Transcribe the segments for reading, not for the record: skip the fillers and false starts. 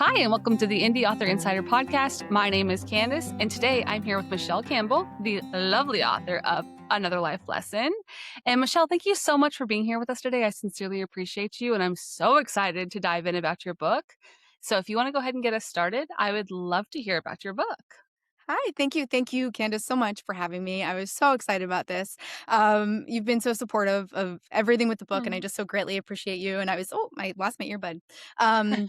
Hi, and welcome to the Indie Author Insider Podcast. My name is Candace, and today I'm here with Michelle Campbell, the lovely author of Another Life Lesson. And Michelle, thank you so much for being here with us today. I sincerely appreciate you, and I'm so excited to dive in about your book. So if you want to go ahead and get us started, I would love to hear about your book. Hi, thank you. Thank you, Candace, so much for having me. I was so excited about this. You've been so supportive of everything with the book, and I Mm. just so greatly appreciate you. And I lost my earbud. Um,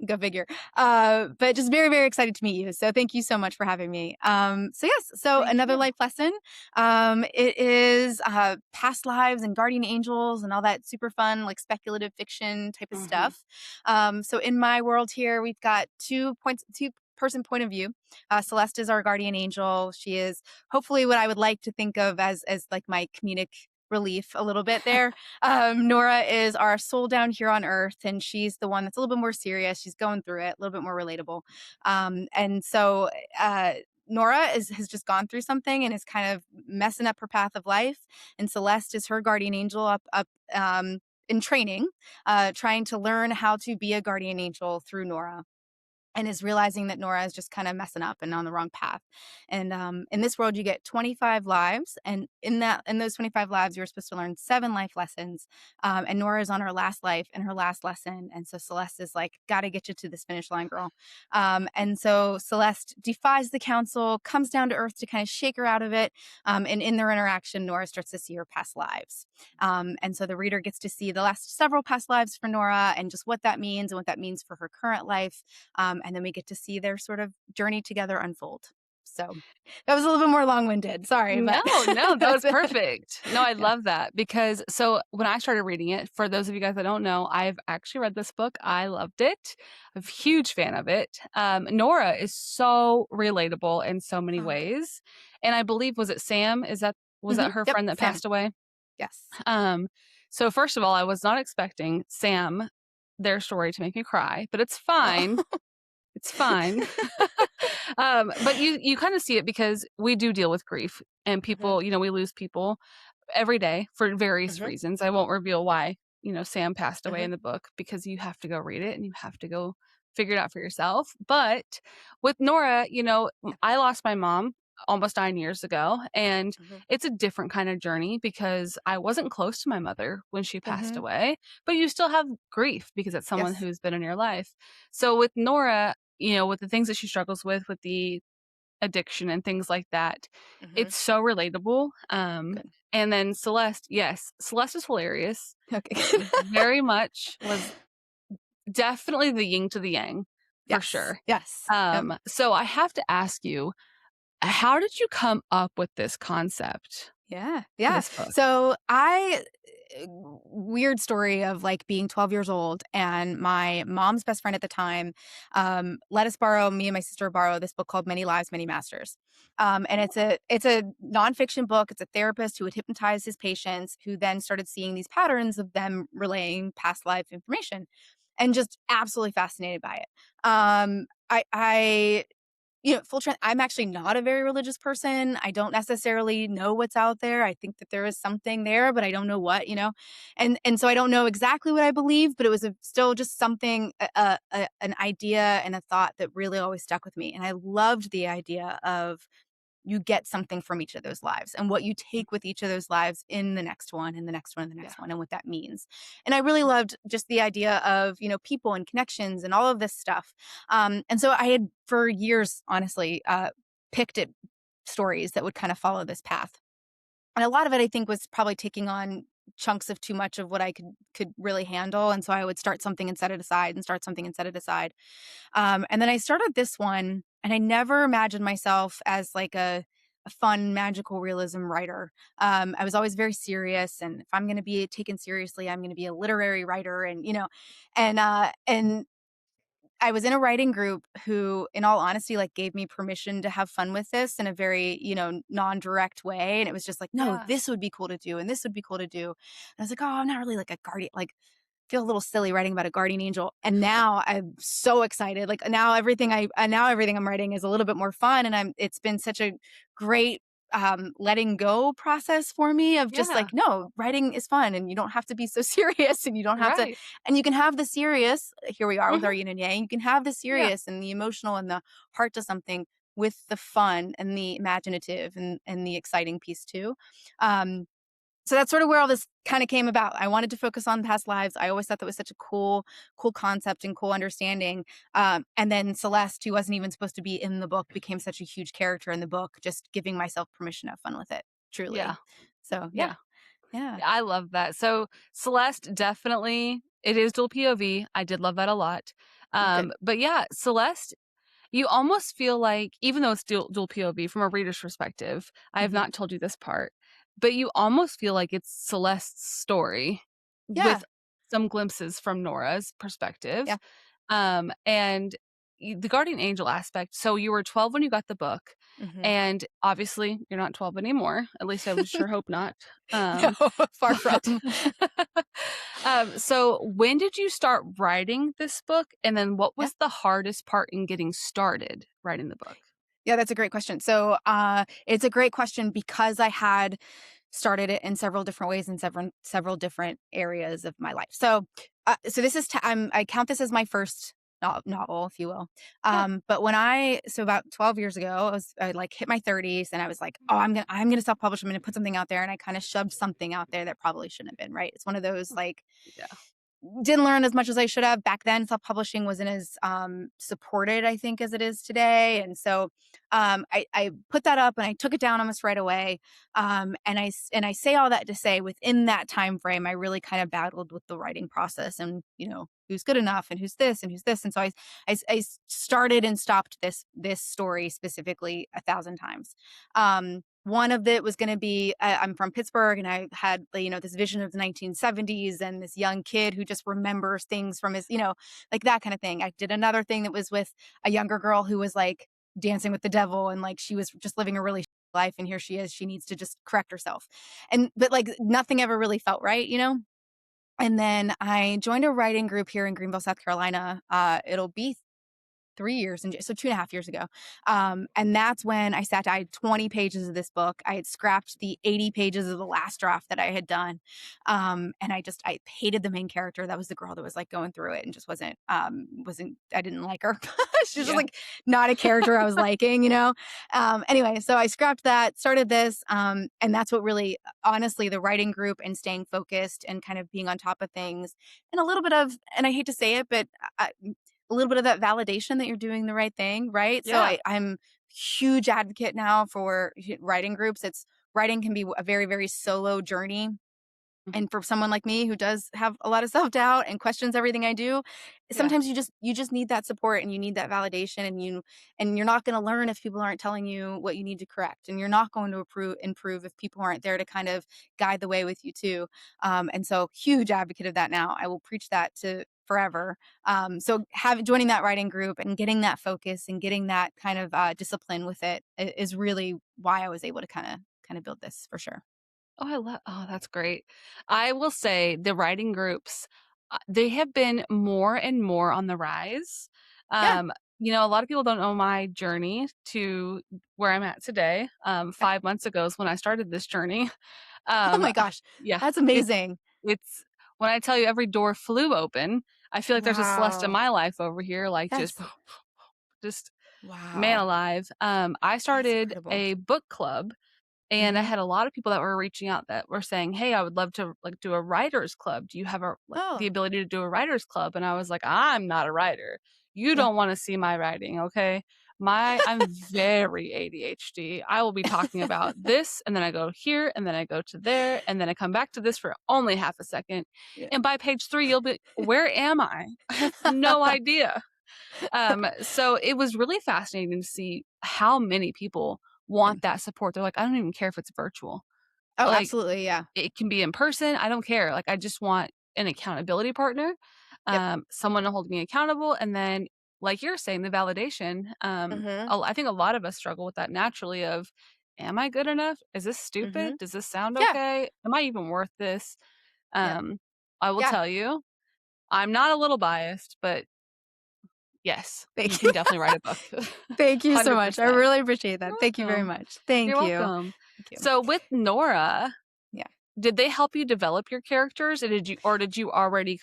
go figure. But just very, very excited to meet you. So thank you so much for having me. So Thank another you. life lesson. It is past lives and guardian angels and all that super fun, like speculative fiction type of Hmm. stuff. So in my world here, we've got two person point of view. Celeste is our guardian angel. She is hopefully what I would like to think of as like my comedic relief a little bit there. Nora is our soul down here on earth, and she's the one that's a little bit more serious. She's going through it, a little bit more relatable. And so Nora has just gone through something and is kind of messing up her path of life. And Celeste is her guardian angel up in training, trying to learn how to be a guardian angel through Nora, and is realizing that Nora is just kind of messing up and on the wrong path. And in this world, you get 25 lives, and in those 25 lives, you're supposed to learn 7 life lessons. And Nora is on her last life and her last lesson, and so Celeste is like, "Got to get you to this finish line, girl." And so Celeste defies the council, comes down to earth to kind of shake her out of it. And in their interaction, Nora starts to see her past lives. And so the reader gets to see the last several past lives for Nora and just what that means and what that means for her current life. And then we get to see their sort of journey together unfold. So that was a little bit more long-winded. Sorry, No, but no, that was that's it. perfect. No, I Yeah. love that because when I started reading it, for those of you guys that don't know, I've actually read this book. I loved it. I'm a huge fan of it. Nora is so relatable in so many Oh, good. ways. And I believe, was that her Yep. friend that Sam. passed away? Yes. Um, so first of all, I was not expecting Sam, their story to make me cry, but it's fine. Oh. It's fine. But you kind of see it because we do deal with grief and hmm people, we lose people every day for various hmm reasons. I won't reveal why, Sam passed away hmm in the book because you have to go read it and you have to go figure it out for yourself. But with Nora, Yeah. I lost my mom almost 9 years ago, and hmm it's a different kind of journey because I wasn't close to my mother when she passed hmm away, but you still have grief because it's someone Yes. who's been in your life. So with Nora, with the things that she struggles with the addiction and things like that, hmm it's so relatable. Good. And then Celeste, yes, Celeste is hilarious. Okay. Very much was definitely the yin to the yang for Yes. sure. Yes. Yep. So I have to ask you, how did you come up with this concept Yeah, for yeah. this book? So weird story of like being 12 years old, and my mom's best friend at the time let us borrow, me and my sister borrow this book called Many Lives, Many Masters. And it's a nonfiction book. It's a therapist who would hypnotize his patients, who then started seeing these patterns of them relaying past life information, and just absolutely fascinated by it. I I'm actually not a very religious person. I don't necessarily know what's out there. I think that there is something there, but I don't know what. And so I don't know exactly what I believe, but it was still just something, an idea and a thought that really always stuck with me. And I loved the idea of you get something from each of those lives and what you take with each of those lives in the next one and the next one and the Yeah. next one and what that means. And I really loved just the idea of, people and connections and all of this stuff. And so I had for years, honestly, picked at stories that would kind of follow this path. And a lot of it, I think, was probably taking on chunks of too much of what I could really handle. And so I would start something and set it aside and start something and set it aside. And then I started this one, and I never imagined myself as like a fun magical realism writer. I was always very serious, and if I'm going to be taken seriously, I'm going to be a literary writer, and I was in a writing group who, in all honesty, like gave me permission to have fun with this in a very, non-direct way. And it was just like, no, Yeah. this would be cool to do, and this would be cool to do. And I was like, oh, I'm not really like a guardian, like feel a little silly writing about a guardian angel. And now I'm so excited. Like now everything I'm writing is a little bit more fun. And it's been such a great letting go process for me of just Yeah. like, no, writing is fun and you don't have to be so serious and you don't have to, Right. and you can have the serious. Here we are with our Mhm. yin and yang. You can have the Yeah. serious and the emotional and the heart to something with the fun and the imaginative and the exciting piece too. Um, so that's sort of where all this kind of came about. I wanted to focus on past lives. I always thought that was such a cool concept and cool understanding. And then Celeste, who wasn't even supposed to be in the book, became such a huge character in the book, just giving myself permission to have fun with it, Yeah. truly. So yeah, Yeah. yeah, I love that. So Celeste definitely it is dual POV. I did love that a lot. good. But yeah, Celeste, you almost feel like even though it's dual POV from a reader's perspective, I have Hmm. not told you this part, but you almost feel like it's Celeste's story Yeah, with some glimpses from Nora's perspective. yeah. And the guardian angel aspect. So you were 12 when you got the book, Hmm. and obviously you're not 12 anymore. At least I would sure hope not. No, far from it. Um, so when did you start writing this book? And then what Yeah. was the hardest part in getting started writing the book? Yeah, that's a great question. So, it's a great question because I had started it in several different ways in several different areas of my life. So, so this is I count this as my first novel, if you will. Yeah. But when so about 12 years ago, I like hit my 30s, and I was like, oh, I'm gonna self publish. I'm gonna put something out there, and I kind of shoved something out there that probably shouldn't have been. Right? It's one of those like Yeah. didn't learn as much as I should have. Back then, self-publishing wasn't as, supported, I think, as it is today, and so, I put that up and I took it down almost right away, and I say all that to say within that time frame, I really kind of battled with the writing process and, who's good enough and who's this and who's this, and so I started and stopped this story specifically 1,000 times. One of it was going to be I'm from Pittsburgh, and I had this vision of the 1970s and this young kid who just remembers things from his like that kind of thing. I did another thing that was with a younger girl who was like dancing with the devil, and like she was just living a really life, and here she is, she needs to just correct herself, and but like nothing ever really felt right. And then I joined a writing group here in Greenville, South Carolina. It'll be 3 years, and so 2.5 years ago. And that's when I had 20 pages of this book. I had scrapped the 80 pages of the last draft that I had done. And I hated the main character. That was the girl that was like going through it and just I didn't like her. She was just Yeah. like not a character I was liking. Anyway, so I scrapped that, started this. And that's what really, honestly, the writing group and staying focused and kind of being on top of things and a little bit of, and I hate to say it, but a little bit of that validation that you're doing the right thing, right? So Yeah. I'm huge advocate now for writing groups. Writing can be a very, very solo journey. Mhm. And for someone like me who does have a lot of self-doubt and questions everything I do, Yeah. sometimes you just need that support and you need that validation, and you're not going to learn if people aren't telling you what you need to correct, and you're not going to improve if people aren't there to kind of guide the way with you too. And so huge advocate of that now. I will preach that to forever. So joining that writing group and getting that focus and getting that kind of discipline with it is really why I was able to kind of build this for sure. Oh, that's great. I will say the writing groups, they have been more and more on the rise. Yeah. Um, a lot of people don't know my journey to where I'm at today. Yeah. 5 months ago is when I started this journey. Oh Um, my gosh. yeah, That's it's amazing. it's when I tell you every door flew open, I feel like there's a Celeste in Wow. my life over here, like just Yes. just man Wow. alive. I That's started incredible. a book club, and I Mhm. had a lot of people that were reaching out that were saying, "Hey, I would love to like do a writers club. Do you have the Oh, ability to do a writers club?" And I was like, "I'm not a writer. You yeah. don't want to see my writing, okay? I'm very ADHD. I will be talking about this, and then I go here, and then I go to there, and then I come back to this for only half a second. Yeah. And by page 3, you'll be, where am I? I have no idea." So it was really fascinating to see how many people want Mhm. that support. They're like, "I don't even care if it's virtual. Oh, Like, absolutely, yeah. it can be in person. I don't care. Like, I just want an accountability partner, Yep. someone to hold me accountable." And then, like you're saying, the validation. Mhm. I think a lot of us struggle with that naturally of, am I good enough? Is this stupid? Mhm. Does this sound Yeah. okay? Am I even worth this? Yep. Um, I will Yeah. tell you, I'm not a little biased, but Yes, you Thank you. can definitely write a book. Thank you so much. I 100%. really appreciate that. You're Thank you very welcome. much. You're Thank you. welcome. Thank you. So with Nora, Yeah. did they help you develop your characters, or did you already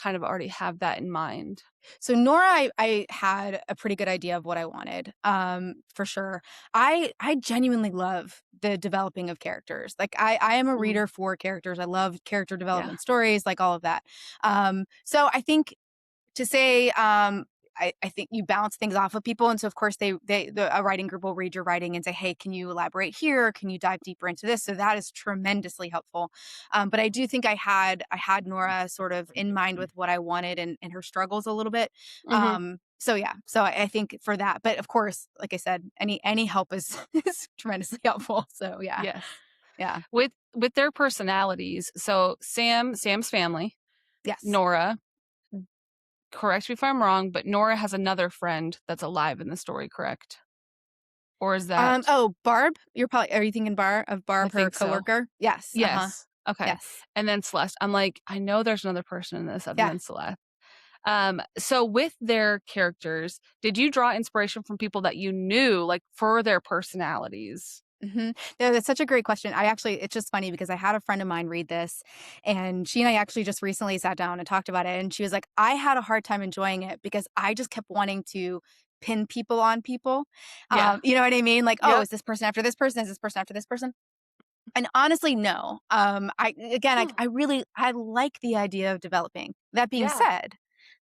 have that in mind? So Nora, I had a pretty good idea of what I wanted, for sure. I genuinely love the developing of characters. Like I am a Mhm. reader for characters. I love character Yeah. development stories, like all of that. So I think to say, I think you bounce things off of people, and so of course a writing group will read your writing and say, "Hey, can you elaborate here? Can you dive deeper into this?" So that is tremendously helpful. But I do think I had Nora sort of in mind with what I wanted and her struggles a little bit. Mhm. So yeah, so I think for that, but of course, like I said, any help is is tremendously helpful. So yeah, Yes. yeah, With their personalities, so Sam's family, yes. Nora, correct me if I'm wrong, but Nora has another friend that's alive in the story, correct? Or is that Oh, Barb? Are you thinking I Barb, her think so. coworker? Yes, uh-huh. Yes. Okay. Yes. And then Celeste. I'm like, I know there's another person in this other Yeah. than Celeste. So with their characters, did you draw inspiration from people that you knew, like for their personalities? No, that's such a great question. It's just funny because I had a friend of mine read this, and she and I actually just recently sat down and talked about it. And she was like, I had a hard time enjoying it because I just kept wanting to pin people on people. Yeah. You know what I mean? Like, oh, Yep. is this person after this person? Is this person after this person? And honestly, no. I like the idea of developing. That being Yeah. said,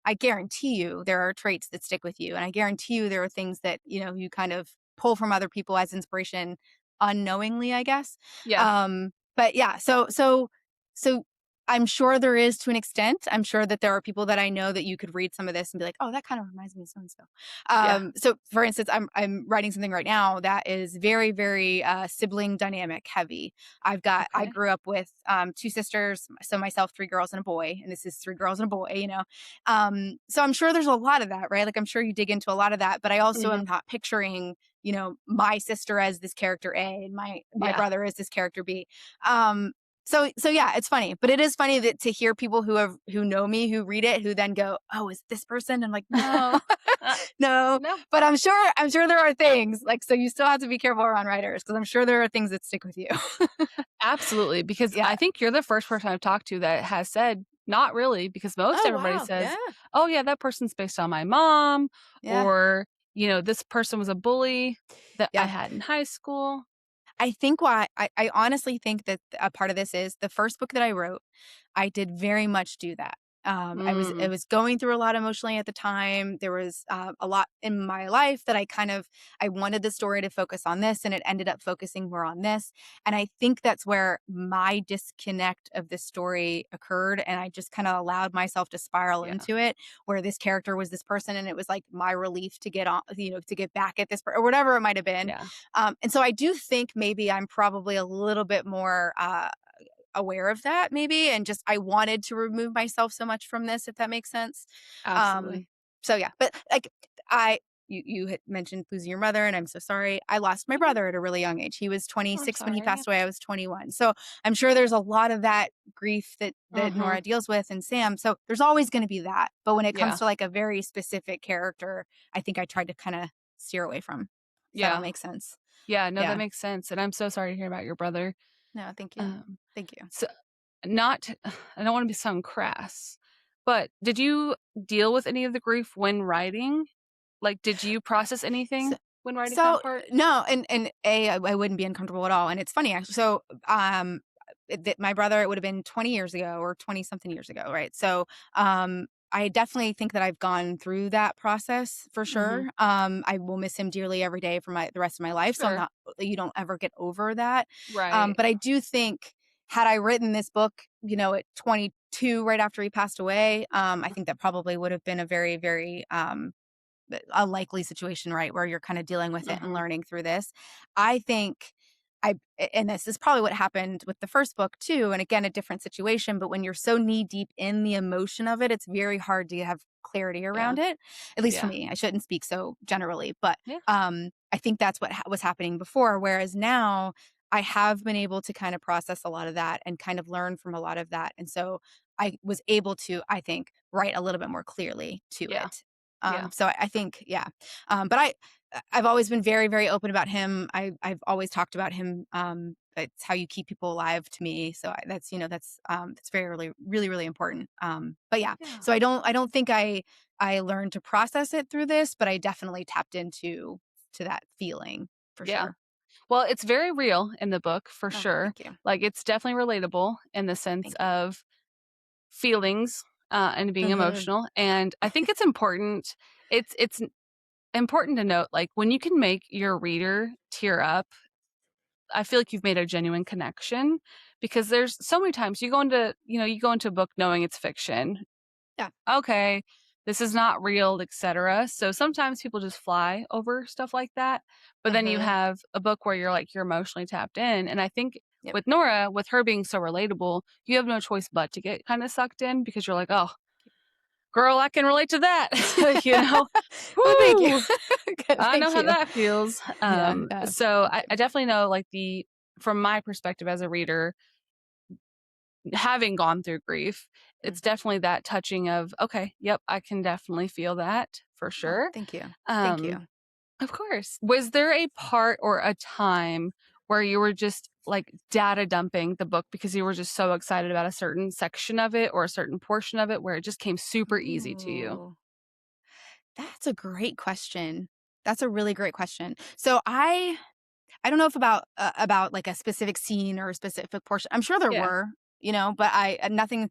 I guarantee you there are traits that stick with you, and I guarantee you there are things that, you kind of pull from other people as inspiration unknowingly, I guess. Yeah. But yeah, so I'm sure there is to an extent. I'm sure that there are people that I know that you could read some of this and be like, "Oh, that kind of reminds me of so and so." Yeah. So for instance, I'm writing something right now that is very, very sibling dynamic heavy. I Okay. grew up with two sisters, so myself, three girls and a boy, and this is three girls and a boy. So I'm sure there's a lot of that, right? Like I'm sure you dig into a lot of that, but I also am Mhm. not picturing, my sister as this character A and my Yeah. brother as this character B. So yeah, it's funny, but it is funny that to hear people who know me who read it who then go, "Oh, is this person?" I'm like, "No, Uh, no," no. but I'm sure there are things like so. You still have to be careful around writers because I'm sure there are things that stick with you. Absolutely, because Yeah. I think you're the first person I've talked to that has said, "Not really," because most Oh everybody wow. Yeah. says, "Oh, yeah, that person's based on my mom," Yeah. or, "This person was a bully that I Yeah. had in high school." I think why I honestly think that a part of this is the first book that I wrote, I did very much do that. I Mm, was going through a lot emotionally at the time. There was a lot in my life that I wanted the story to focus on this, and it ended up focusing more on this. And I think that's where my disconnect of this story occurred, and I just kind of allowed myself to spiral yeah, into it, where this character was this person, and it was like my relief to get on, to get back at or whatever it might have been. yeah, And so I do think maybe I'm probably a little bit more aware of that, maybe, and just I wanted to remove myself so much from this, if that makes sense. Um, absolutely. so yeah, but like I. You had mentioned losing your mother, and I'm so sorry. I lost my Mhm. brother at a really young age. He was Oh, I'm 26 when he sorry. passed away. I was 21. So I'm sure there's a lot of that grief that Mhm. Nora deals with, and Sam. So there's always going to be that. But when it comes Yeah, to like a very specific character, I think I tried to kind of steer away from. If that all yeah, makes sense. yeah, no, that Yeah. makes sense, and I'm so sorry to hear about your brother. No, thank you. Um, Thank you. so not I don't wanna be sound crass, but did you deal with any of the grief when writing? Like, did you process So, anything when writing that so part? no, and I wouldn't be uncomfortable at all, and it's funny actually. So, my brother, it would have been 20 years ago or 20 something years ago, right? So, I definitely think that I've gone through that process for Mhm. sure. I will miss him dearly every day for the rest of my life. So I'm Sure. not, you don't ever get over that. Right. But I do think had I written this book, at 22, right after he passed away, I think that probably would have been a very, very, a likely situation, right, where you're kind of dealing with it and Mhm. learning through this. I think and this is probably what happened with the first book too. And again, a different situation, but when you're so knee deep in the emotion of it, it's very hard to have clarity Yeah. around it. At least for Yeah. me, I shouldn't speak so generally, but Yeah. I think that's what was happening before. Whereas now, I have been able to kind of process a lot of that and kind of learn from a lot of that, and so I was able to, I think, write a little bit more clearly to Yeah. it. Yeah. So I think, yeah. But I've always been very, very open about him. I've always talked about him. It's how you keep people alive to me. So that's very, really, really, really important. But yeah, Yeah. so I don't think I learned to process it through this, but I definitely tapped into that feeling for Yeah. sure. Well, it's very real in the book for Oh, sure. thank you. Like, it's definitely relatable in the sense Thank you. of feelings, and being Mhm. emotional, and I think it's important. It's important to note, like, when you can make your reader tear up, I feel like you've made a genuine connection, because there's so many times you go into a book knowing it's fiction. Yeah. Okay, this is not real, etc. So sometimes people just fly over stuff like that. But then you Mhm. have a book where you're emotionally tapped in. And I think Yep. with Nora, with her being so relatable, you have no choice but to get kind of sucked in, because you're like, oh, girl, I can relate to that. you know, Well, thank you. Whoo, Good, I know thank how you. that feels. Yeah, yeah. So Thank you. I definitely know, like, from my perspective as a reader, having gone through grief, it's Mhm. definitely that touching of, okay, yep, I can definitely feel that for Oh, sure. thank you. Thank Um, you. of course. Was there a part or a time where you were just like data dumping the book because you were just so excited about a certain section of it or a certain portion of it where it just came super easy to you? Ooh, that's a great question. That's a really great question. So I don't know if about like a specific scene or a specific portion. I'm sure there Yeah. were, but nothing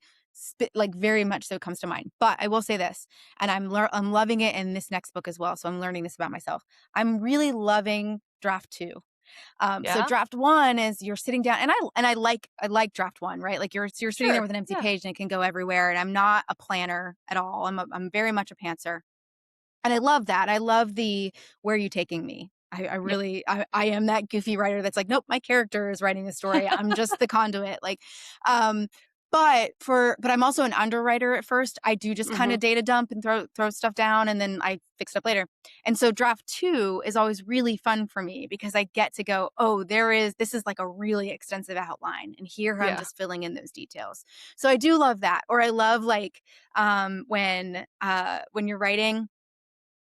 like very much so comes to mind. But I will say this, and I'm loving it in this next book as well. So I'm learning this about myself. I'm really loving draft 2. So Yeah. draft 1 is you're sitting down, and I like draft 1, right? Like you're sitting there Sure. with an empty Yeah. page and it can go everywhere. And I'm not a planner at all. I'm very much a pantser. And I love that. I love the "Where are you taking me?" I Yeah. really I am that goofy writer that's like, "Nope, my character is writing the story. I'm just the conduit." Like, um, but I'm also an underwriter at first. I do just kinda Hmm. data dump and throw stuff down, and then I fix it up later. And so draft 2 is always really fun for me because I get to go, "Oh, this is like a really extensive outline, and here I'm Yeah. just filling in those details." So I do love that. Or I love, like, when you're writing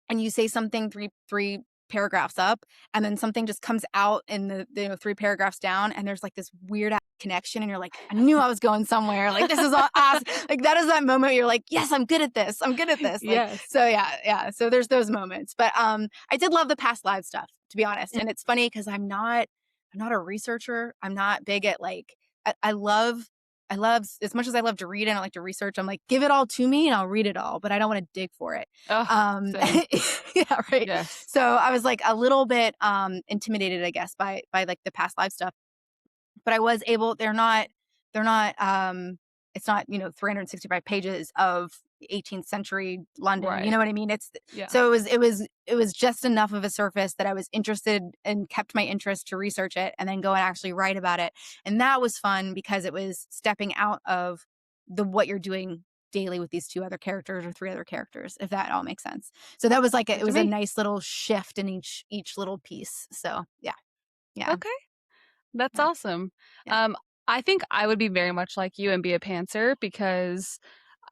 and you say something three paragraphs up, and then something just comes out in the 3 paragraphs down, and there's like this weird ass connection, and you're like, I knew I was going somewhere. Like, this is awesome. Like, that is that moment you're like, yes, I'm good at this. I'm good at this. Like, Yes. so yeah, yeah. So there's those moments. But I did love the past live stuff, to be honest. Mm. And it's funny because I'm not a researcher. I'm not big at like I love as much as I love to read and I like to research, I'm like, give it all to me and I'll read it all, but I don't want to dig for it. Oh, Um, same. yeah, right. Yes. So I was like a little bit intimidated, I guess, by like the past live stuff. But I was able, they're not it's not, 365 pages of 18th century London. You Right. know what I mean? It's Yeah. so it was just enough of a surface that I was interested and kept my interest to research it and then go and actually write about it. And that was fun because it was stepping out of the what you're doing daily with these 2 other characters or 3 other characters, if that all makes sense. So that was like Good it to was a me. nice little shift in each little piece. So yeah, yeah, Okay. That's yeah, awesome. yeah. Um, I think I would be very much like you and be a pantser, because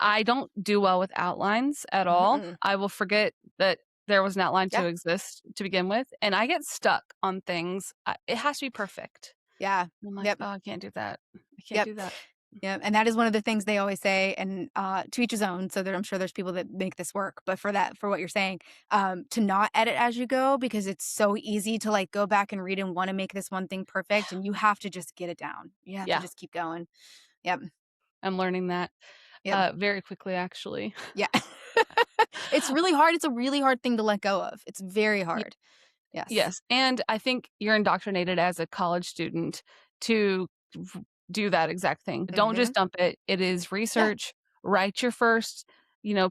I don't do well with outlines at all. Mhm. I will forget that there was an outline to Yeah, exist to begin with, and I get stuck on things. It has to be perfect. yeah. And I'm like, Yep. "Oh, I can't do that. I can't Yep. do that." Yep. And that is one of the things they always say, and to each his own. So I'm sure there's people that make this work, but for what you're saying, to not edit as you go because it's so easy to like go back and read and want to make this one thing perfect, and you have to just get it down. You have to Yeah, just keep going. Yep. I'm learning that, Yep. very quickly, actually. Yeah. It's really hard. It's a really hard thing to let go of. It's very hard. Yes. Yes, and I think you're indoctrinated as a college student to do that exact thing. Don't Hmm. just dump it. It is Yeah. research. Write your first,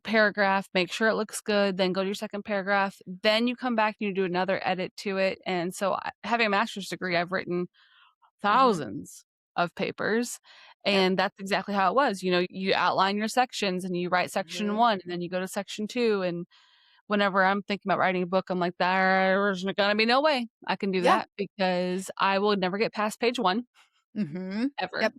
paragraph, make sure it looks good, then go to your second paragraph. Then you come back and you do another edit to it. And so, having a master's degree, I've written Hmm. thousands of papers. Yep. And that's exactly how it was. You outline your sections and you write section Hmm. one, and then you go to section two. And whenever I'm thinking about writing a book, I'm like, there's gonna be no way I can do Yeah. that, because I will never get past page 1 Hmm. ever. Yep.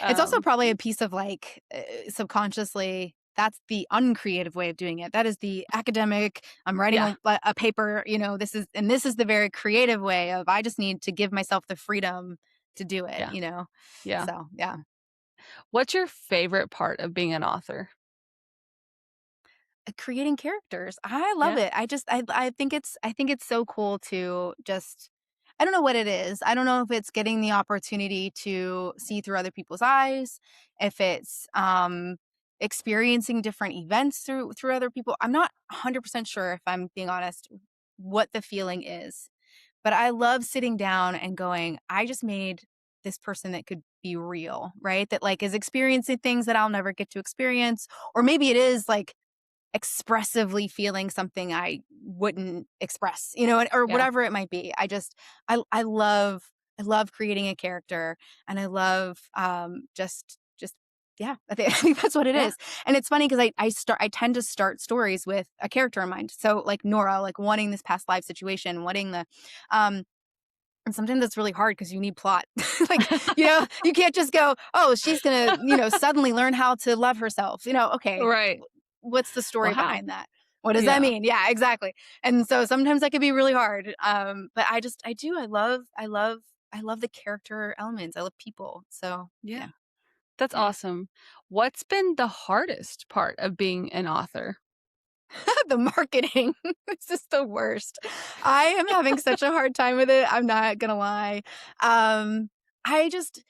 It's also probably Yeah. a piece of like subconsciously. that's the uncreative way of doing it. That is the academic, I'm writing Yeah. a paper, this is the very creative way of, I just need to give myself the freedom to do it, Yeah. Yeah. So yeah. What's your favorite part of being an author? Creating characters. I love Yeah. it. I think it's so cool to just, I don't know what it is. I don't know if it's getting the opportunity to see through other people's eyes, if it's experiencing different events through other people. I'm not 100% sure, if I'm being honest, what the feeling is. But I love sitting down and going, I just made this person that could be real, right? That like is experiencing things that I'll never get to experience, or maybe it is like expressively feeling something I wouldn't express, or Yeah. whatever it might be. I love creating a character, and I love just yeah, I think that's what it Yeah. is. And it's funny because I tend to start stories with a character in mind. So like Nora, like wanting this past life situation, wanting the um and sometimes that's really hard because you need plot. Like, you can't just go, oh, she's gonna, suddenly learn how to love herself. Okay, Right. what's the Well, story how? behind that? What does that Yeah. mean? Yeah, exactly. And so sometimes that can be really hard. But I love the character elements. I love people. So Yeah. yeah, That's yeah. awesome. What's been the hardest part of being an author? The marketing. It's just the worst. I am having such a hard time with it. I'm not gonna lie. I just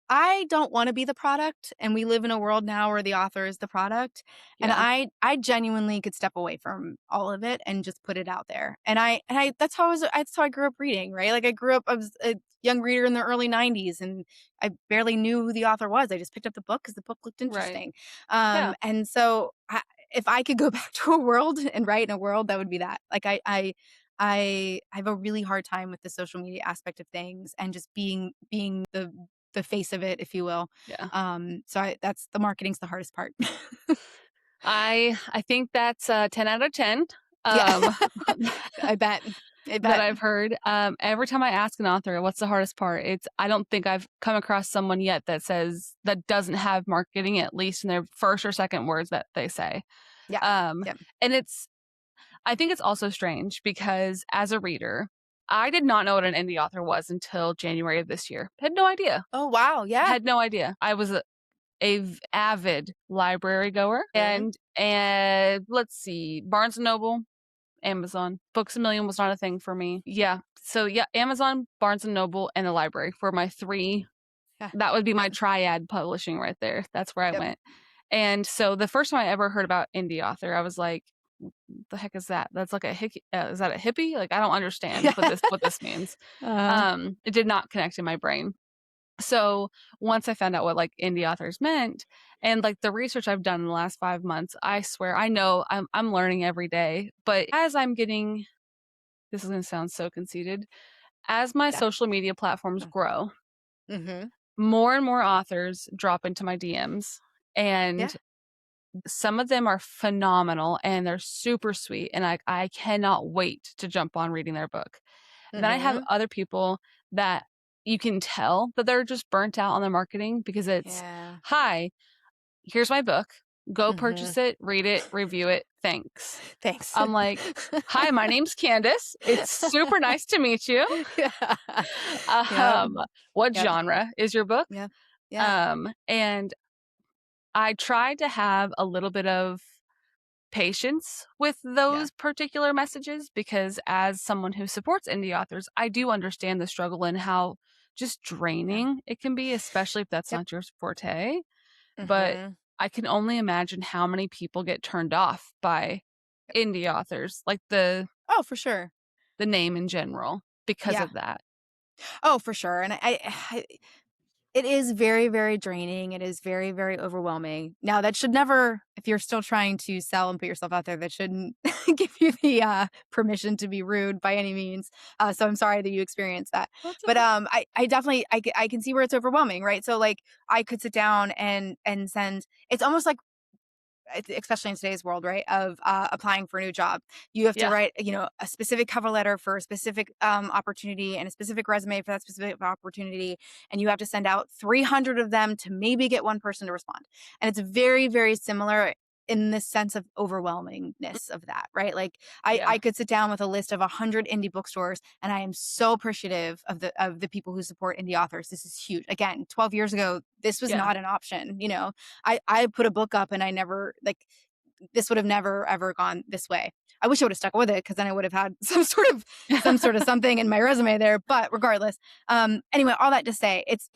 I don't wanna be the product, and we live in a world now where the author is the product, and Yeah. I genuinely could step away from all of it and just put it out there, and I that's how I grew up reading, right? Like, I was a young reader in the early '90s, and I barely knew who the author was. I just picked up the book because the book looked Right. interesting, Yeah. and so if I could go back to a world and write in a world, that would be that. Like, I have a really hard time with the social media aspect of things, and just being the face of it, if you will. Yeah. So that's the marketing's the hardest part. I think that's 10 out of 10. Yeah. Um I bet. I that bet. I've heard. Every time I ask an author, what's the hardest part? I don't think I've come across someone yet that doesn't have marketing, at least in their first or second words that they say. Yeah. Um, Yeah. and I think it's also strange because as a reader, I did not know what an indie author was until January of this year. Had no idea. Oh, wow. Yeah. Had no idea. I was avid library goer, Mhm. and let's see, Barnes and Noble, Amazon. Books A Million was not a thing for me. Yeah. So yeah, Amazon, Barnes and Noble, and the library were my three. Yeah. That would be my Yep. triad publishing right there. That's where I Yep. went. And so the first time I ever heard about indie author, I was like, the heck is that? That's like is that a hippie? Like, I don't understand Yeah. what this means. Uh, It did not connect in my brain. So once I found out what like indie authors meant, and like the research I've done in the last 5 months, I swear I know I'm learning every day. But as I'm getting, this is going to sound so conceited, as my yeah. social media platforms grow, Mhm. more and more authors drop into my DMs, Yeah. and some of them are phenomenal and they're super sweet, and I cannot wait to jump on reading their book. And then I have Mhm. other people that you can tell that they're just burnt out on their marketing because it's, Yeah. "Hi, here's my book. Go Mhm. purchase it, read it, review it. Thanks." Thanks. I'm like, "Hi, my name's Candace. It's super nice to meet you. Yeah. Yep. Um, what Yep. genre is your book?" Yep. Yeah. And I tried to have a little bit of patience with Yeah. those particular messages because as someone who supports indie authors, I do understand the struggle and how just Yeah. draining it can be, especially if that's Yep. not your forte. But Mhm. I can only imagine how many people get turned off by Yep. indie authors, like Oh, for sure. the name in general because Yeah. of that. Oh, for sure. And it is very, very draining. It is very, very overwhelming. Now, that should never, if you're still trying to sell and put yourself out there, that shouldn't give you the permission to be rude by any means. So I'm sorry that you experienced that. That's But okay. I definitely, I can see where it's overwhelming, right? So like I could sit down and send, it's almost like especially in today's world, right, of applying for a new job. You have to Yeah. write, a specific cover letter for a specific opportunity and a specific resume for that specific opportunity. And you have to send out 300 of them to maybe get one person to respond. And it's very, very similar in this sense of overwhelmingness of that, right? Like Yeah. I could sit down with a list of 100 indie bookstores, and I am so appreciative of the people who support indie authors. This is huge. Again, 12 years ago, this was Yeah. not an option. I put a book up and I never like this would have never ever gone this way. I wish I would have stuck with it because then I would have had some sort of something in my resume there. But regardless, anyway, all that to say, it's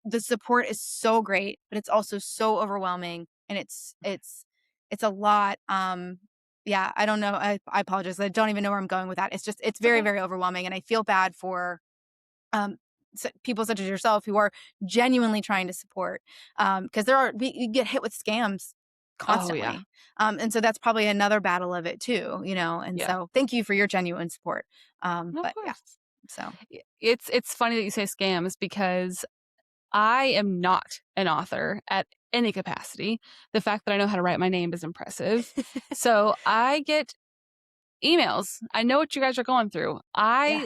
the support is so great, but it's also so overwhelming, and it's a lot. Yeah, I don't know. I apologize. I don't even know where I'm going with that. It's It's very, okay. very overwhelming, and I feel bad for um, people such as yourself who are genuinely trying to support, because we get hit with scams Oh, yeah. constantly, and so that's probably another battle of it too, and Yeah. so thank you for your genuine support, No, of but yeah, course. so It's funny that you say scams because I am not an author at any capacity. The fact that I know how to write my name is impressive. So I get emails. I know what you guys are going through. yeah,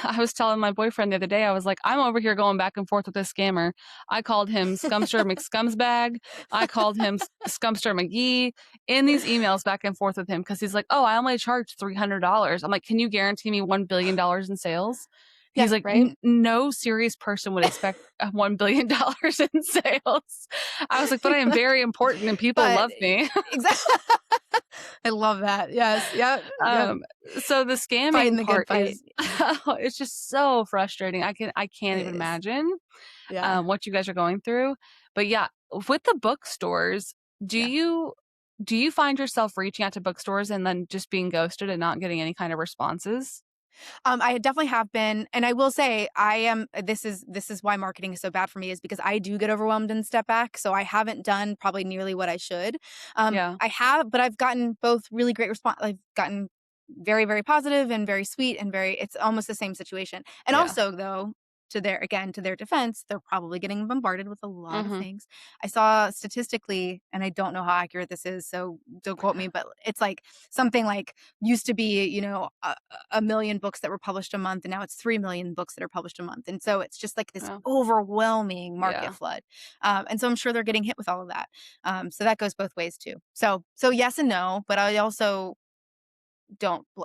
I was telling my boyfriend the other day, I was like, I'm over here going back and forth with this scammer. I called him Scumster McScumsbag. I called him Scumster McGee in these emails back and forth with him because he's like, oh, I only charged $300. I'm like, can you guarantee me $1 billion in sales? yeah, He's like, right. No serious person would expect $1 billion in sales. I was like, but I am very important and people But love me. exactly, I love that. Yes, yep, yep. Um, so the Fighting scamming the good part fight. is it's just so frustrating. I can't It even is. imagine Yeah, what you guys are going through. But yeah, with the bookstores, do yeah. you do you find yourself reaching out to bookstores and then just being ghosted and not getting any kind of responses? I definitely have been, and I will say I am. This is why marketing is so bad for me, is because I do get overwhelmed and step back. So I haven't done probably nearly what I should. Yeah. I have, but I've gotten both really great response. I've gotten very, very positive and very sweet and very. It's almost the same situation. And Yeah. also, though, to their defense, they're probably getting bombarded with a lot of Mhm. things. I saw statistically, and I don't know how accurate this is, so don't quote me, but it's like something like used to be, a million books that were published a month, and now it's 3 million books that are published a month. And so it's just like this Oh, overwhelming market yeah. flood. And so I'm sure they're getting hit with all of that. So that goes both ways too. So yes and no, but I also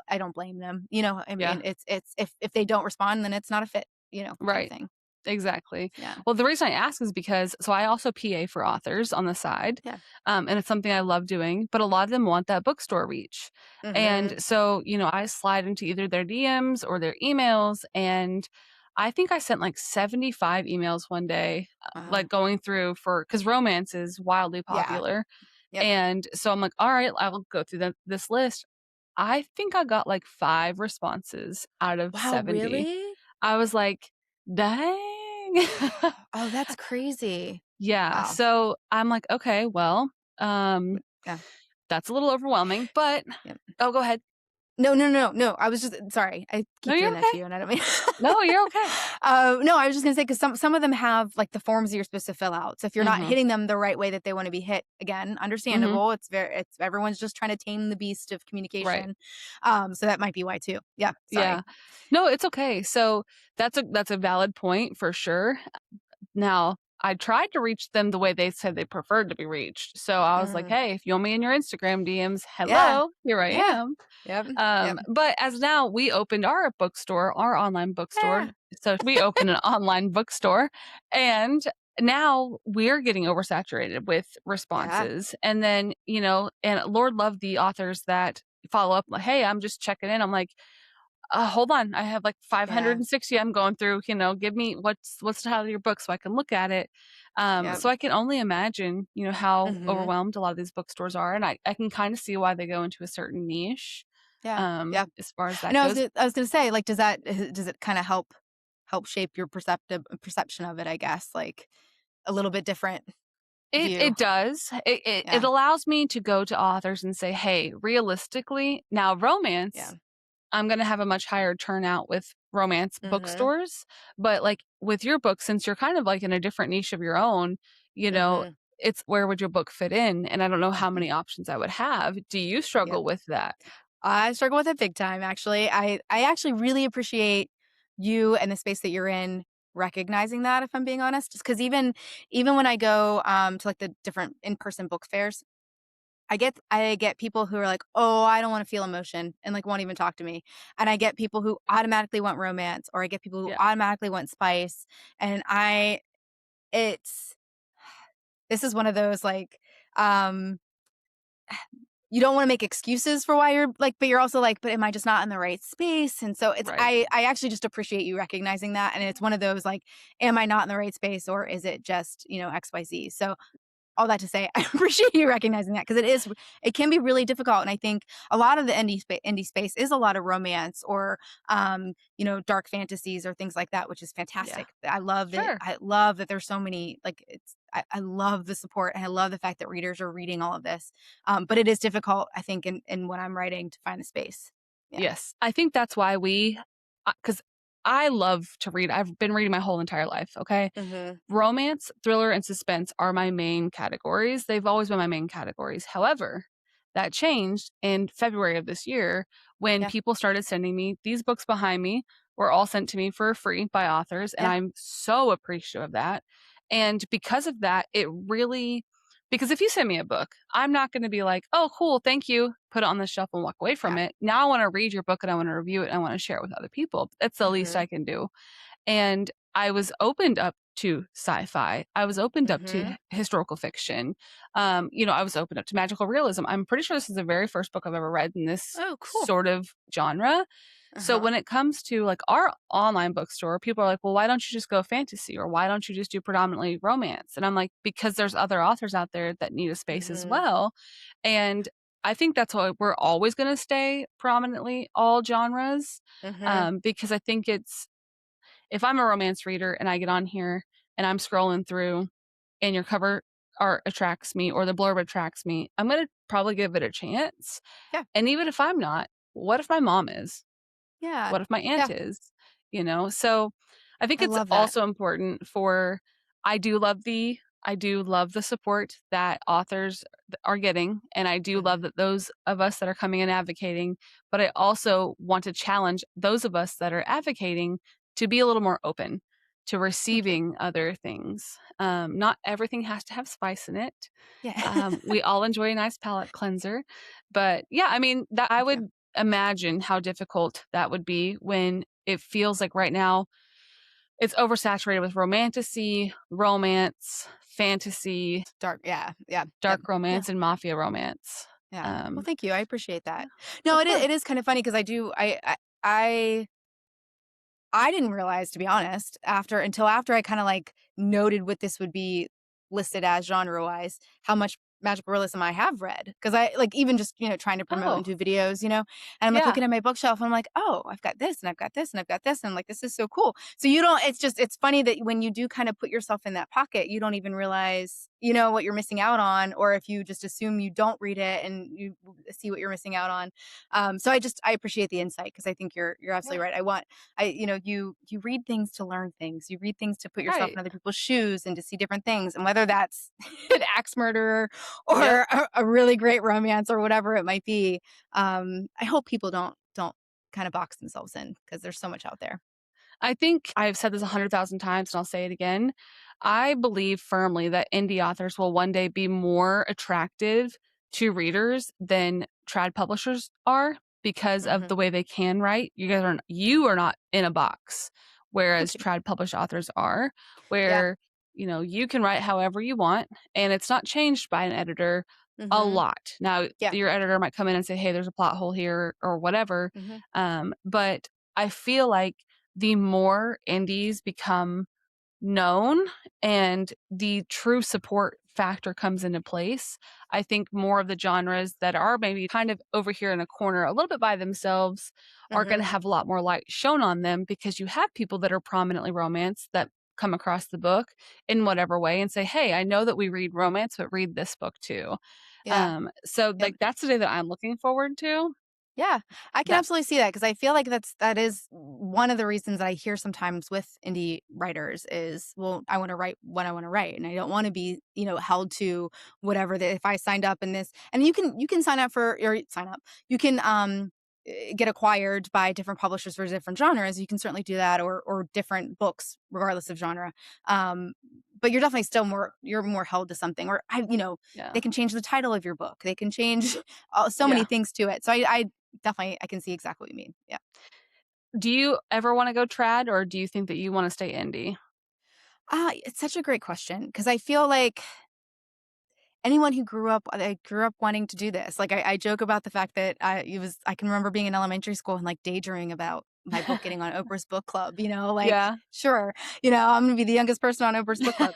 I don't blame them. I Yeah. mean, it's if they don't respond, then it's not a fit, kind of Right. thing. Exactly. Yeah. Well, the reason I ask is because I also PA for authors on the side, Yeah. and it's something I love doing, but a lot of them want that bookstore reach. And Mhm. so, I slide into either their DMs or their emails, and I think I sent like 75 emails one day, like Wow. going through because romance is wildly Yeah. popular. Yep. And so I'm like, all right, I will go through this list. I think I got like 5 responses out of Wow, 70. really? I was like, dang. Oh, that's crazy. Yeah, Wow. so I'm like, "Okay, well, um, Yeah. that's a little overwhelming," but Yep. oh, go ahead. No, no, no, no. I was just sorry. I No, keep you're doing that okay. to you, and I don't mean. No, you're okay. No, I was just gonna say because some of them have like the forms that you're supposed to fill out. So if you're not Mhm, hitting them the right way that they want to be hit, again, mhm, understandable. It's everyone's just trying to tame the beast of right. communication. So that might be why too. Yeah. Yeah. Sorry. No, it's okay. So that's a valid point for sure. Now, I tried to reach them the way they said they preferred to be reached. So I was like, Mm, "Hey, if you want me in your Instagram DMs, yeah. hello, here I Yeah. am." Yep. Yep. But as now we opened our bookstore, our online bookstore. Yeah. So we opened an online bookstore and now we're getting oversaturated with Yeah. responses. And then, and Lord love the authors that follow up like, hey, I'm just checking in. I'm like, hold on. I have like Yeah. 560 I'm going through, give me what's the title of your book so I can look at it. Yep. So I can only imagine, how Mhm. overwhelmed a lot of these bookstores are. And I can kind of see why they go into a certain niche Yeah. Yeah. as far as I that know. goes. I was gonna say, like, does it kind of help shape your perception of it? I guess, like, a little bit different It view. does. It Yeah. allows me to go to authors and say, "Hey, realistically, now Yeah. romance, I'm gonna have a much higher turnout with romance Mhm. bookstores, but, like, with your book, since you're kind of, like, in a different niche of your own, you know, Mhm. it's where would your book fit in? And I don't know how Mhm. many options I would have. Do you Yep. struggle with that? I struggle with it big time, actually. I actually really appreciate you and the space that you're in recognizing that, if I'm being honest. Just because even when I go, to, like, the different in-person book fairs, I get people who are like, "Oh, I don't wanna feel emotion," and, like, won't even talk to me. And I get people who automatically want romance, or I get people who Yeah. automatically want spice, and I it's this is one of those, like, um you don't wanna make excuses for why you're like, but you're also like, "But am I just not in the right space?" And so it's Right. I actually just appreciate you recognizing that, and it's one of those, like, am I not in the right space, or is it just, XYZ? So all that to say, I appreciate you recognizing that, because it can be really difficult, and I think a lot of the indie space is a lot of romance, or, dark fantasies or things like that, which is Yeah. fantastic. Sure. I love that there's so many, like, I love the support, and I love the fact that readers are reading all of this. But it is difficult, I think, in when I'm writing, to find the space. Yeah. Yes. I think that's why because I love to read. I've been reading my whole entire life. Okay. Mhm. Romance, thriller, and suspense are my main categories. They've always been my main categories. However, that changed in February of this year when Yeah. people started sending me these books behind me were all sent to me for free by authors. And Yeah. I'm so appreciative of that. And because of that, because if you send me a book, I'm not going to be like, oh, cool, thank you, put it on the shelf and walk away from Yeah. it. Now I want to read your book and I want to review it and I want to share it with other people. That's the least Mhm. I can do. And I was opened up to sci-fi. I was opened up to Mhm. historical fiction. I was opened up to magical realism. I'm pretty sure this is the very first book I've ever read in this Oh, cool. sort of genre. So Uh-huh. when it comes to like our online bookstore, people are like, "Well, why don't you just go fantasy or why don't you just do predominantly romance?" And I'm like, "Because there's other authors out there that need a space as Mhm. well." And I think that's why we're always going to stay prominently all genres, Mhm. because I think it's if I'm a romance reader and I get on here and I'm scrolling through and your cover art attracts me or the blurb attracts me, I'm gonna probably give it a chance. Yeah. And even if I'm not, what if my mom is? Yeah. What if my aunt Yeah. is? So I think I it's love that. also important for I do love the support that authors are getting, and I do love Mhm. that those of us that are coming and advocating, but I also want to challenge those of us that are advocating to be a little more open to Thank you. receiving other things. Not everything has to have spice in it. Yeah. We all enjoy a nice palate cleanser, but yeah, I mean, that I Thank you. would imagine how difficult that would be when it feels like right now it's oversaturated with romantasy, romance, fantasy, Dark, yeah, yeah, yep, dark yeah, romance, and mafia romance. yeah. Well, Um, thank you, I appreciate yeah, that. No, of it course. is kind of funny, because I I didn't realize, to be honest, after I kinda, like, noted what this would be listed as genre-wise, how much magical realism I have read, because I like, even just, trying to promote Oh, and do videos, and I'm, like, yeah, looking at my bookshelf, and I'm like, "Oh, I've got this, and I've got this, and I've got this," and I'm like, "This is so cool." So you don't it's funny that when you do kinda put yourself in that pocket, you don't even realize, what you're missing out on, or if you just assume you don't read it and you see what you're missing out on. So I appreciate the insight, because I think you're absolutely yeah, right. You read things to learn things. You read things to put yourself right. in other people's shoes and to see different things. And whether that's an axe murderer Yep. or a really great romance or whatever it might be, I hope people don't kind of box themselves in, because there's so much out there. I think I've said this 100,000 times and I'll say it again. I believe firmly that indie authors will one day be more attractive to readers than trad publishers are because of Hmm. the way they can write. You are not in a box, whereas Thank you. trad published authors are, Yeah. where you can write however you want and it's not changed by an editor a Hmm. lot. Now, Yeah. your editor might come in and say, "Hey, there's a plot hole here," or whatever. Hmm. But I feel like the more indies become known and the true support factor comes into place, I think more of the genres that are maybe kind of over here in a corner a little bit by themselves are going Hmm. to have a lot more light shown on them because you have people that are prominently romance that come across the book in whatever way and say, "Hey, I know that we read romance, but read this book too." Yeah. So Yep. like that's the day that I'm looking forward to. Yeah, I can That absolutely see that because I feel like that is one of the reasons that I hear sometimes with indie writers is, well, I want to write what I want to write, and I don't want to be, held to whatever that if I signed up in this, and you can sign up for or sign up, you can get acquired by different publishers for different genres. You can certainly do that, or different books regardless of genre. Um, but you're definitely still more held to something, or they yeah. can change the title of your book. They can change so many Yeah. things to it. So I definitely, I can see exactly what you mean. Yeah. Do you ever wanna go trad, or do you think that you wanna stay indie? It's such a great question because I feel like anyone who grew up wanting to do this. Like I joke about the fact that I can remember being in elementary school and like daydreaming about my book getting on Oprah's book club, like Yeah. sure, I'm gonna be the youngest person on Oprah's book club.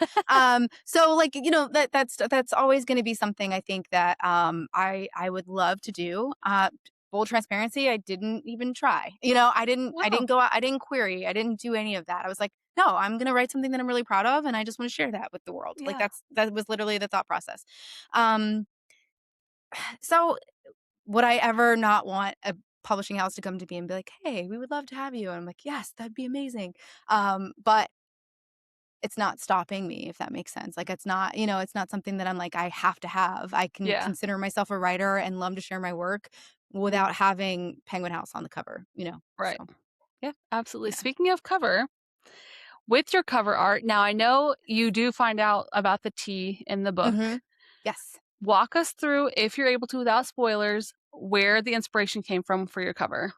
So like, that's always gonna be something I think that I would love to do. Full transparency, I didn't even try. I didn't Wow. go out, I didn't query, I didn't do any of that. I was like, no, I'm going to write something that I'm really proud of and I just want to share that with the world. Like Yeah. that was literally the thought process. Um so would I ever not want a publishing house to come to me and be like, "Hey, we would love to have you." And I'm like, "Yes, that'd be amazing." But it's not stopping me if that makes sense. Like it's not something that I'm like I have to have. I can Yeah. consider myself a writer and love to share my work Mhm. without having Penguin House on the cover. Right. So, Yeah, absolutely. yeah. Speaking of cover, with your cover art, now I know you do find out about the tea in the book. Mhm. Yes. Walk us through, if you're able to without spoilers, where the inspiration came from for your cover.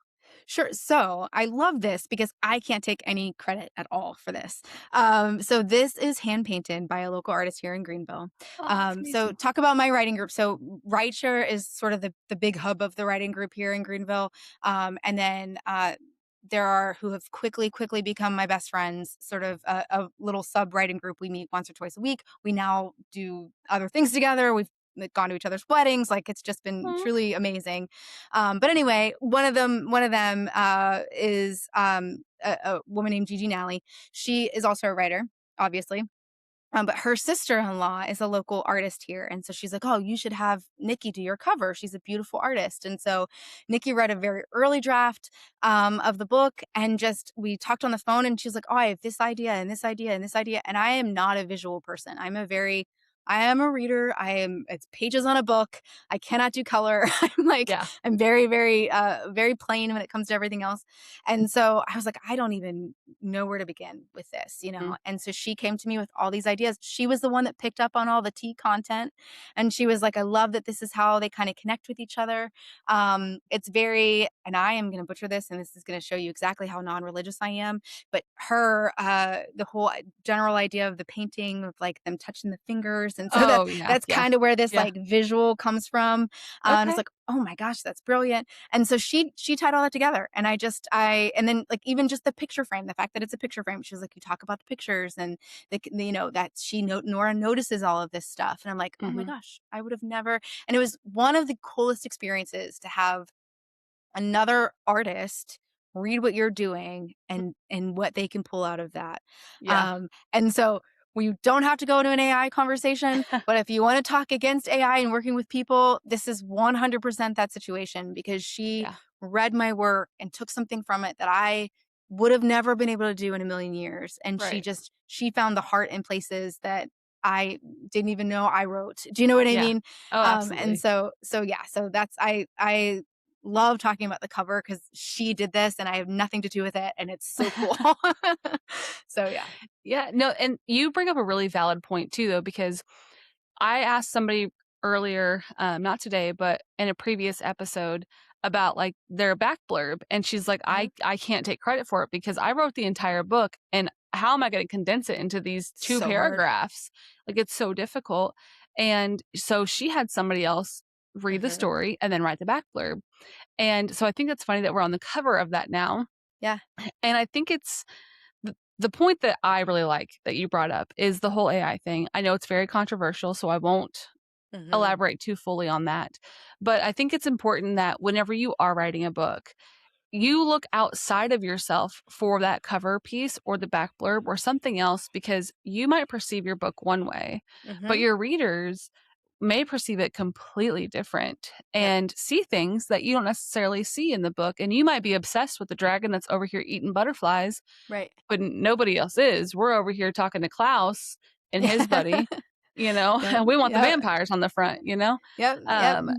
Sure. So I love this because I can't take any credit at all for this. So this is hand painted by a local artist here in Greenville. Oh, that's So amazing. talk about my writing group. So Rideshare is sort of the big hub of the writing group here in Greenville. And then there are who have quickly become my best friends, sort of a little sub writing group. We meet once or twice a week. We now do other things together. We've gone to each other's weddings. Like it's just been Aw. truly amazing. But anyway, one of them is a woman named Gigi Nally. She is also a writer, obviously. But her sister-in-law is a local artist here, and so she's like, "Oh, you should have Nikki do your cover. She's a beautiful artist." And so Nikki read a very early draft of the book, and just we talked on the phone, and she's like, "Oh, I have this idea and this idea and this idea." And I am not a visual person. I am a reader. It's pages on a book. I cannot do color. Yeah. I'm very plain when it comes to everything else. And so I was like, I don't even know where to begin with this. Mhm. And so she came to me with all these ideas. She was the one that picked up on all the tea content. And she was like, I love that this is how they kind of connect with each other. It's very, and I am going to butcher this, and this is going to show you exactly how non religious I am. But the whole general idea of the painting of like them touching the fingers. And so Oh, yeah, that's yeah, kind of where this yeah. like visual comes from. And it's Okay. like, oh my gosh, that's brilliant. And so she tied all that together. And and then like even just the picture frame, the fact that it's a picture frame, she was like, you talk about the pictures and that Nora notices all of this stuff. And I'm like, oh my Mhm. gosh, I would have never. And it was one of the coolest experiences to have another artist read what you're doing and what they can pull out of that. Yeah. And so we don't have to go to an AI conversation, but if you want to talk against AI and working with people, this is 100% that situation because she Yeah. read my work and took something from it that I would have never been able to do in a million years. And Right. she found the heart in places that I didn't even know I wrote. Do you know what I Yeah. mean? Oh, And absolutely. so yeah, so that's I love talking about the cover because she did this and I have nothing to do with it, and it's so cool. So yeah. Yeah, no, and you bring up a really valid point too, though, because I asked somebody earlier, not today, but in a previous episode about like their back blurb. And she's like, Mhm. I can't take credit for it because I wrote the entire book and how am I going to condense it into these two So hard. paragraphs? Like it's so difficult. And so she had somebody else read the Mhm. story and then write the back blurb. And so I think it's funny that we're on the cover of that now. Yeah. And I think it's the point that I really like that you brought up is the whole AI thing. I know it's very controversial, so I won't Mhm. elaborate too fully on that. But I think it's important that whenever you are writing a book, you look outside of yourself for that cover piece or the back blurb or something else because you might perceive your book one way, but Mhm. your readers may perceive it completely different Yep. and see things that you don't necessarily see in the book. And you might be obsessed with the dragon that's over here eating butterflies, Right. but nobody else is. We're over here talking to Klaus and his buddy, Yep. and we want the Yep. vampires on the front. Yep. Yep. Um,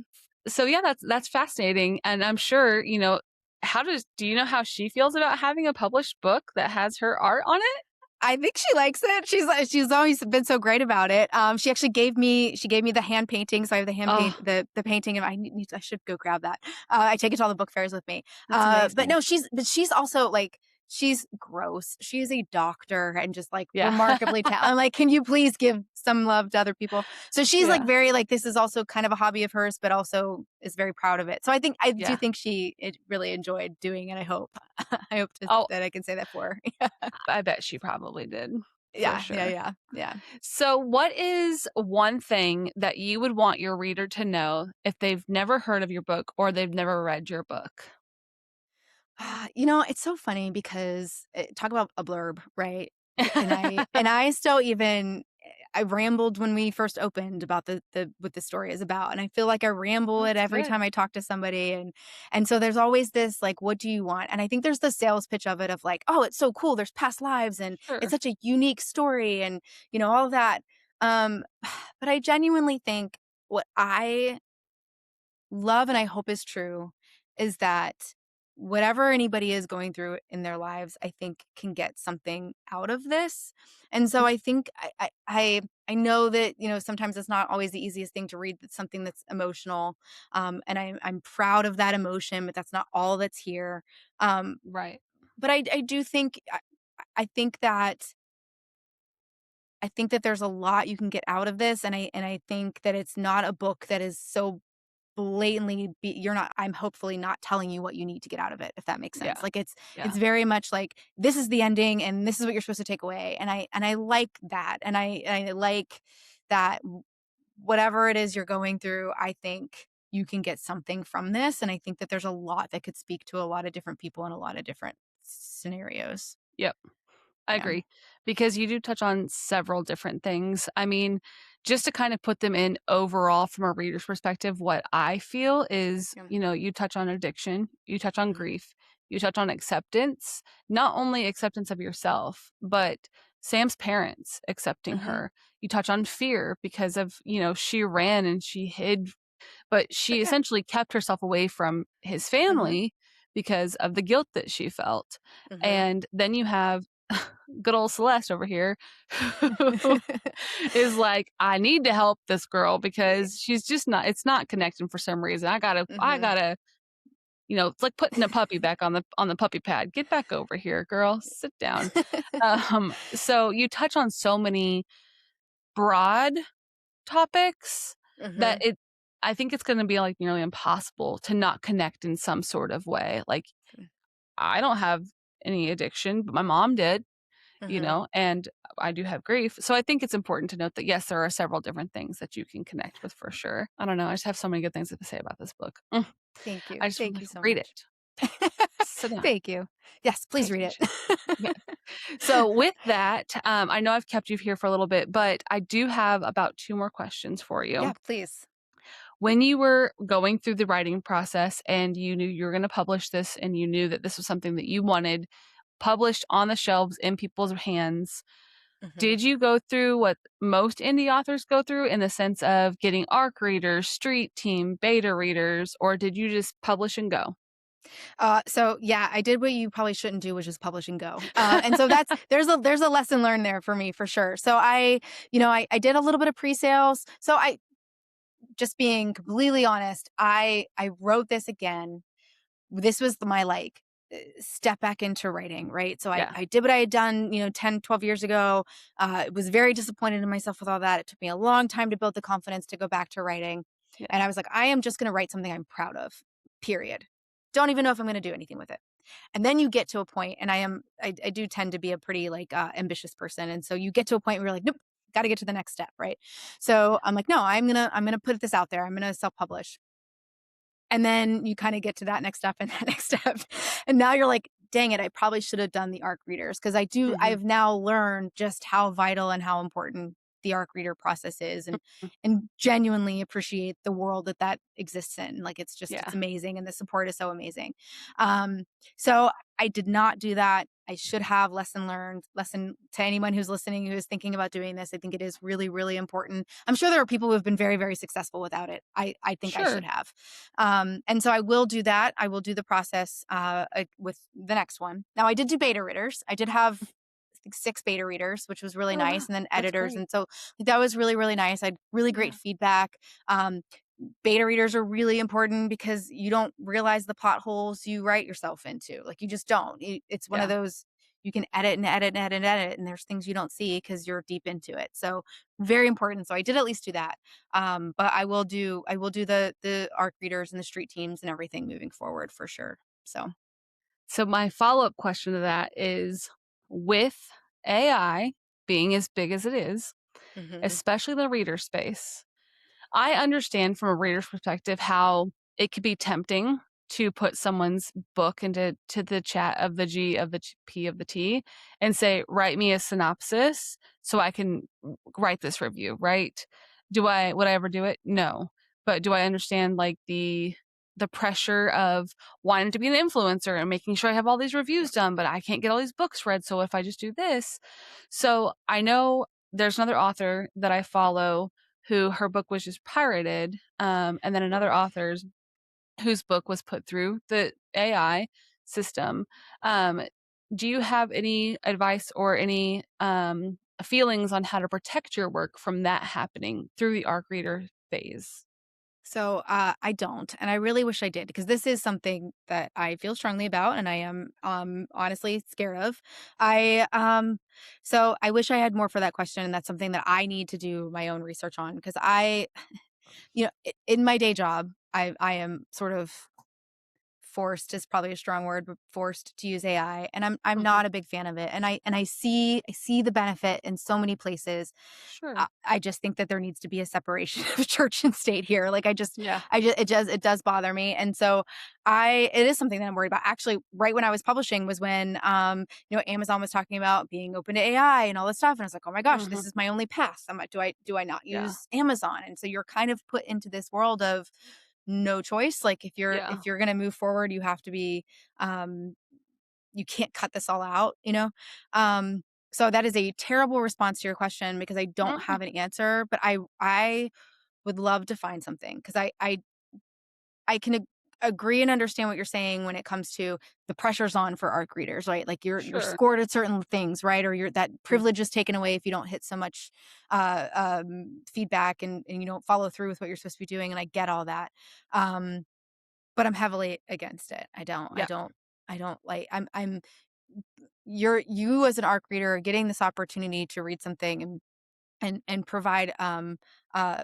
so yeah, that's fascinating. And I'm sure, do you know how she feels about having a published book that has her art on it? I think she likes it. She's always been so great about it. She actually gave me the hand painting. So I have the hand Oh, paint the painting, and I should go grab that. I take it to all the book fairs with me. that's But amazing. no, she's also like, she's gross. She's a doctor and just like Yeah. remarkably talented. I'm like, can you please give some love to other people? So she's like Yeah. very like, this is also kind of a hobby of hers, but also is very proud of it. So I do Yeah. think it really enjoyed doing it. I hope. Oh, That I can say that for her. I bet she probably did for Yeah, yeah, sure. yeah, yeah. So, what is one thing that you would want your reader to know if they've never heard of your book or they've never read your book? It's so funny because talk about a blurb, right? And I still even I rambled when we first opened about the what the story is about, and I feel like I ramble it That's every good. time I talk to somebody, and so there's always this like, what do you want? And I think there's the sales pitch of it of like, oh, it's so cool. There's past lives, and it's Sure. such a unique story, and all of that. Um, but I genuinely think what I love and I hope is true is that whatever anybody is going through in their lives, I think can get something out of this. And so Mm, I think I know that, sometimes it's not always the easiest thing to read something that's emotional. And I'm proud of that emotion, but that's not all that's here. Um, right. but I do think I think that there's a lot you can get out of this. And I think that it's not a book that is so blatantly you're not I'm hopefully not telling you what you need to get out of it, if that makes sense. Yeah. Like Yeah. it's very much like this is the ending and this is what you're supposed to take away. And I like that. And I like that whatever it is you're going through, I think you can get something from this. And I think that there's a lot that could speak to a lot of different people in a lot of different scenarios. Yep. I Yeah. agree because you do touch on several different things. I mean, just to kind of put them in overall from a reader's perspective, what I feel is, Yeah. you touch on addiction, you touch on Mhm. grief, you touch on acceptance, not only acceptance of yourself, but Sam's parents accepting Mhm. her. You touch on fear because of, she ran and she hid, but she Yeah. essentially kept herself away from his Mhm. family because of the guilt that she felt. Mhm. And then you have good old Celeste over here who is like, I need to help this girl because she's just not, it's not connecting for some reason. I Mhm. gotta, it's like putting a puppy back on the puppy pad. Get back over here, girl. Sit down. So you touch on so many broad topics that Mhm. I think it's going to be like nearly impossible to not connect in some sort of way. Like I don't have any addiction, but my mom did, Mhm. and I do have grief. So I think it's important to note that yes, there are several different things that you can connect with for sure. I don't know. I just have so many good things to say about this book. Thank you. I just Thank you so read it. much. Sit down. Thank you. Yes, Pay please read attention. it. Yeah. So with that, I know I've kept you here for a little bit, but I do have about two more questions for you. Yeah, please. When you were going through the writing process and you knew you were going to publish this and you knew that this was something that you wanted published on the shelves in people's hands, Mhm. did you go through what most indie authors go through in the sense of getting ARC readers, street team, beta readers, or did you just publish and go? So yeah, I did what you probably shouldn't do, which is publish and go. And so there's a lesson learned there for me for sure. So I did a little bit of pre-sales. So I just being completely honest, I wrote this again. This was my like step back into writing, right? So I, Yeah. I did what I had done, 10, 12 years ago. Was very disappointed in myself with all that. It took me a long time to build the confidence to go back to writing. Yeah. And I was like, I am just going to write something I'm proud of, period. Don't even know if I'm going to do anything with it. And then you get to a point, and I do tend to be a pretty like ambitious person. And so you get to a point where you're like, nope, got to get to the next step, right? So I'm like, no, I'm gonna put this out there. I'm gonna self-publish. And then you kind of get to that next step and that next step. And now you're like, dang it, I probably should have done the ARC readers because Mhm. I've now learned just how vital and how important the ARC reader process is, Mhm. and genuinely appreciate the world that that exists in. Like it's Yeah. amazing, and the support is so amazing. Um, so I did not do that. I should have. Lesson learned. Lesson to anyone who's listening, who is thinking about doing this. I think it is really, really important. I'm sure there are people who have been very, very successful without it. I think I Sure. should have. And so I will do that. I will do the process with the next one. Now I did do beta readers. I did have, I think, 6 beta readers, which was really Oh, nice, wow. and then That's editors. great. And so that was really, really nice. I had really great Yeah. feedback. Beta readers are really important because you don't realize the plot holes you write yourself into. Like you just don't. It's one of Yeah. those, you can edit and edit and edit and edit, and there's things you don't see because you're deep into it. So very important. So I did at least do that. But I will do the ARC readers and the street teams and everything moving forward for sure. So So my follow-up question to that is, with AI being as big as it is, mhm. especially the reader space, I understand from a reader's perspective how it could be tempting to put someone's book to the chat of the G of the P of the T and say, write me a synopsis so I can write this review, right? Would I ever do it? No. But do I understand like the pressure of wanting to be an influencer and making sure I have all these reviews done, but I can't get all these books read. So if I just do this, so I know there's another author that I follow who her book was just pirated, and then another author's whose book was put through the AI system. Um, do you have any advice or any feelings on how to protect your work from that happening through the ARC reader phase? So I don't, and I really wish I did, because this is something that I feel strongly about, and I am honestly scared of. So I wish I had more for that question, and that's something that I need to do my own research on, because in my day job, I am sort of forced, is probably a strong word, but forced to use AI, and I'm Mhm. not a big fan of it. And I see the benefit in so many places. Sure. I just think that there needs to be a separation of church and state here. Like Yeah. it does bother me. And so it is something that I'm worried about. Actually, right when I was publishing was when Amazon was talking about being open to AI and all this stuff. And I was like, oh my gosh, this Mhm. is my only path. I'm like, do I not Yeah. use Amazon? And so you're kind of put into this world of no choice. Like if you're Yeah. if you're gonna move forward, you have to be um you can't cut this all out. So that is a terrible response to your question, because I don't Mhm. have an answer, but I would love to find something, because I can agree and understand what you're saying when it comes to the pressures on for ARC readers, right? Like you're Sure. scored at certain things, right? Or that Mhm. privilege is taken away if you don't hit so much feedback, and you don't follow through with what you're supposed to be doing. And I get all that. Um, but I'm heavily against it. I don't I Yeah. don't I don't like I'm you as an ARC reader are getting this opportunity to read something and provide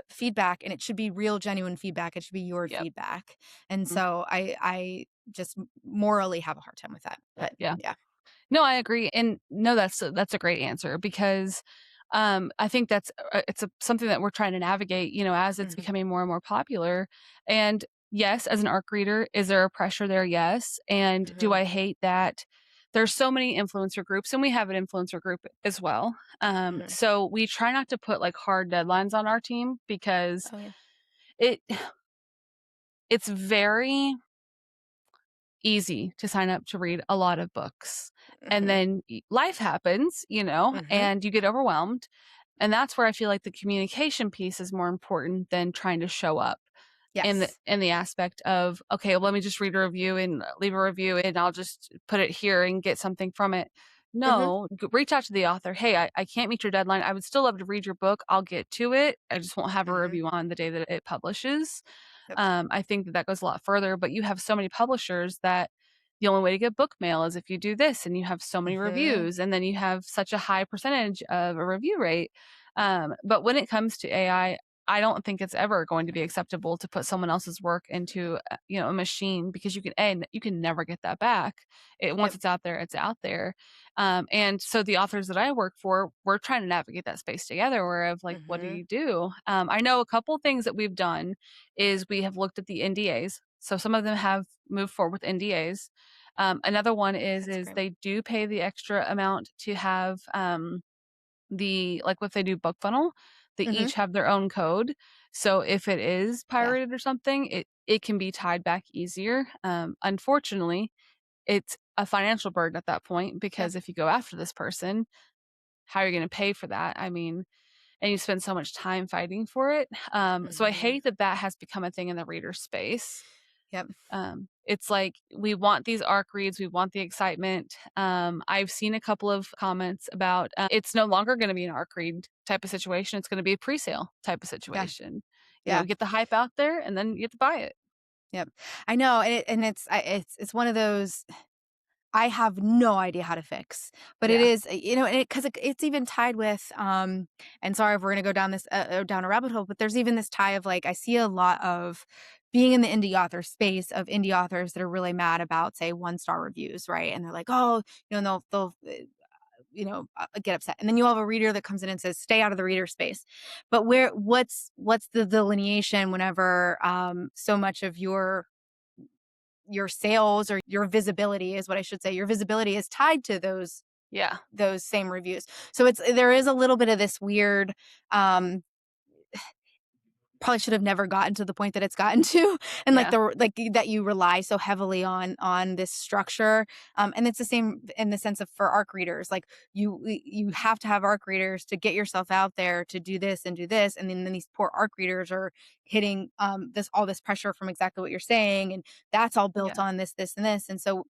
feedback, and it should be real, genuine feedback. It should be your Yep. feedback. And Mhm. so I just morally have a hard time with that. But Yeah. yeah. No, I agree, and no, that's a great answer because, I think it's something that we're trying to navigate, as it's Hmm. becoming more and more popular. And yes, as an ARC reader, is there a pressure there? Yes. And do Hmm. I hate that there's so many influencer groups, and we have an influencer group as well. Hmm. So we try not to put like hard deadlines on our team because Oh yeah. it it's very easy to sign up to read a lot of books. And Hmm. then life happens, Hmm. and you get overwhelmed. And that's where I feel like the communication piece is more important than trying to show up in the Yes. in the aspect of, okay, well, let me just read a review and leave a review and I'll just put it here and get something from it. Hmm. No, reach out to the author. Hey, I can't meet your deadline. I would still love to read your book. I'll get to it. I just won't have a Hmm. review on the day that it publishes. Yep. I think that goes a lot further, but you have so many publishers that the only way to get book mail is if you do this, and you have so many Hmm. reviews, and then you have such a high percentage of a review rate. But when it comes to I don't think it's ever going to be acceptable to put someone else's work into a machine, because you can never get that back. Once Yep. it's out there, it's out there. And so the authors that I work for, we're trying to navigate that space together. Where of like, what do Hmm. you do? I know a couple things that we've done is we have looked at the NDAs. So some of them have moved forward with NDAs. Another one is That's is great. they do pay the extra amount to have like what they do book funnel, they Hmm. each have their own code. So if it is Yeah. pirated or something, it can be tied back easier. Unfortunately, it's a financial burden at that point, Yeah. because if you go after this person, how are you going to pay for that? I mean, and you spend so much time fighting for it. So I Hmm. hate that that has become a thing in the reader space. Yep. It's like we want these arc reads, we want the excitement. I've seen a couple of comments about it's no longer going to be an arc read type of situation. It's going to be a pre-sale type of Yeah. situation. Yeah. Get the hype out there, and then you get to buy it. Yep. I know, and it's one of those I have no idea how to fix, but it Yeah, is, and because it's even tied with, and sorry if we're gonna go down this down a rabbit hole, but there's even this tie of like I see a lot of being in the indie author space of indie authors that are really mad about say 1-star reviews, right? And they're like, oh, and they'll get upset, and then you have a reader that comes in and says, stay out of the reader space. But what's the delineation whenever so much of your sales or your visibility is what I should say. Your visibility is tied to yeah, those same reviews. So there is a little bit of this weird um probably should have never gotten to the point that it's gotten to and yeah, like that you rely so heavily on this structure, and it's the same in the sense of for arc readers, like you have to have arc readers to get yourself out there to do this and do this, and then these poor arc readers are hitting this pressure from exactly what you're saying, and that's all built yeah. on this and this, and so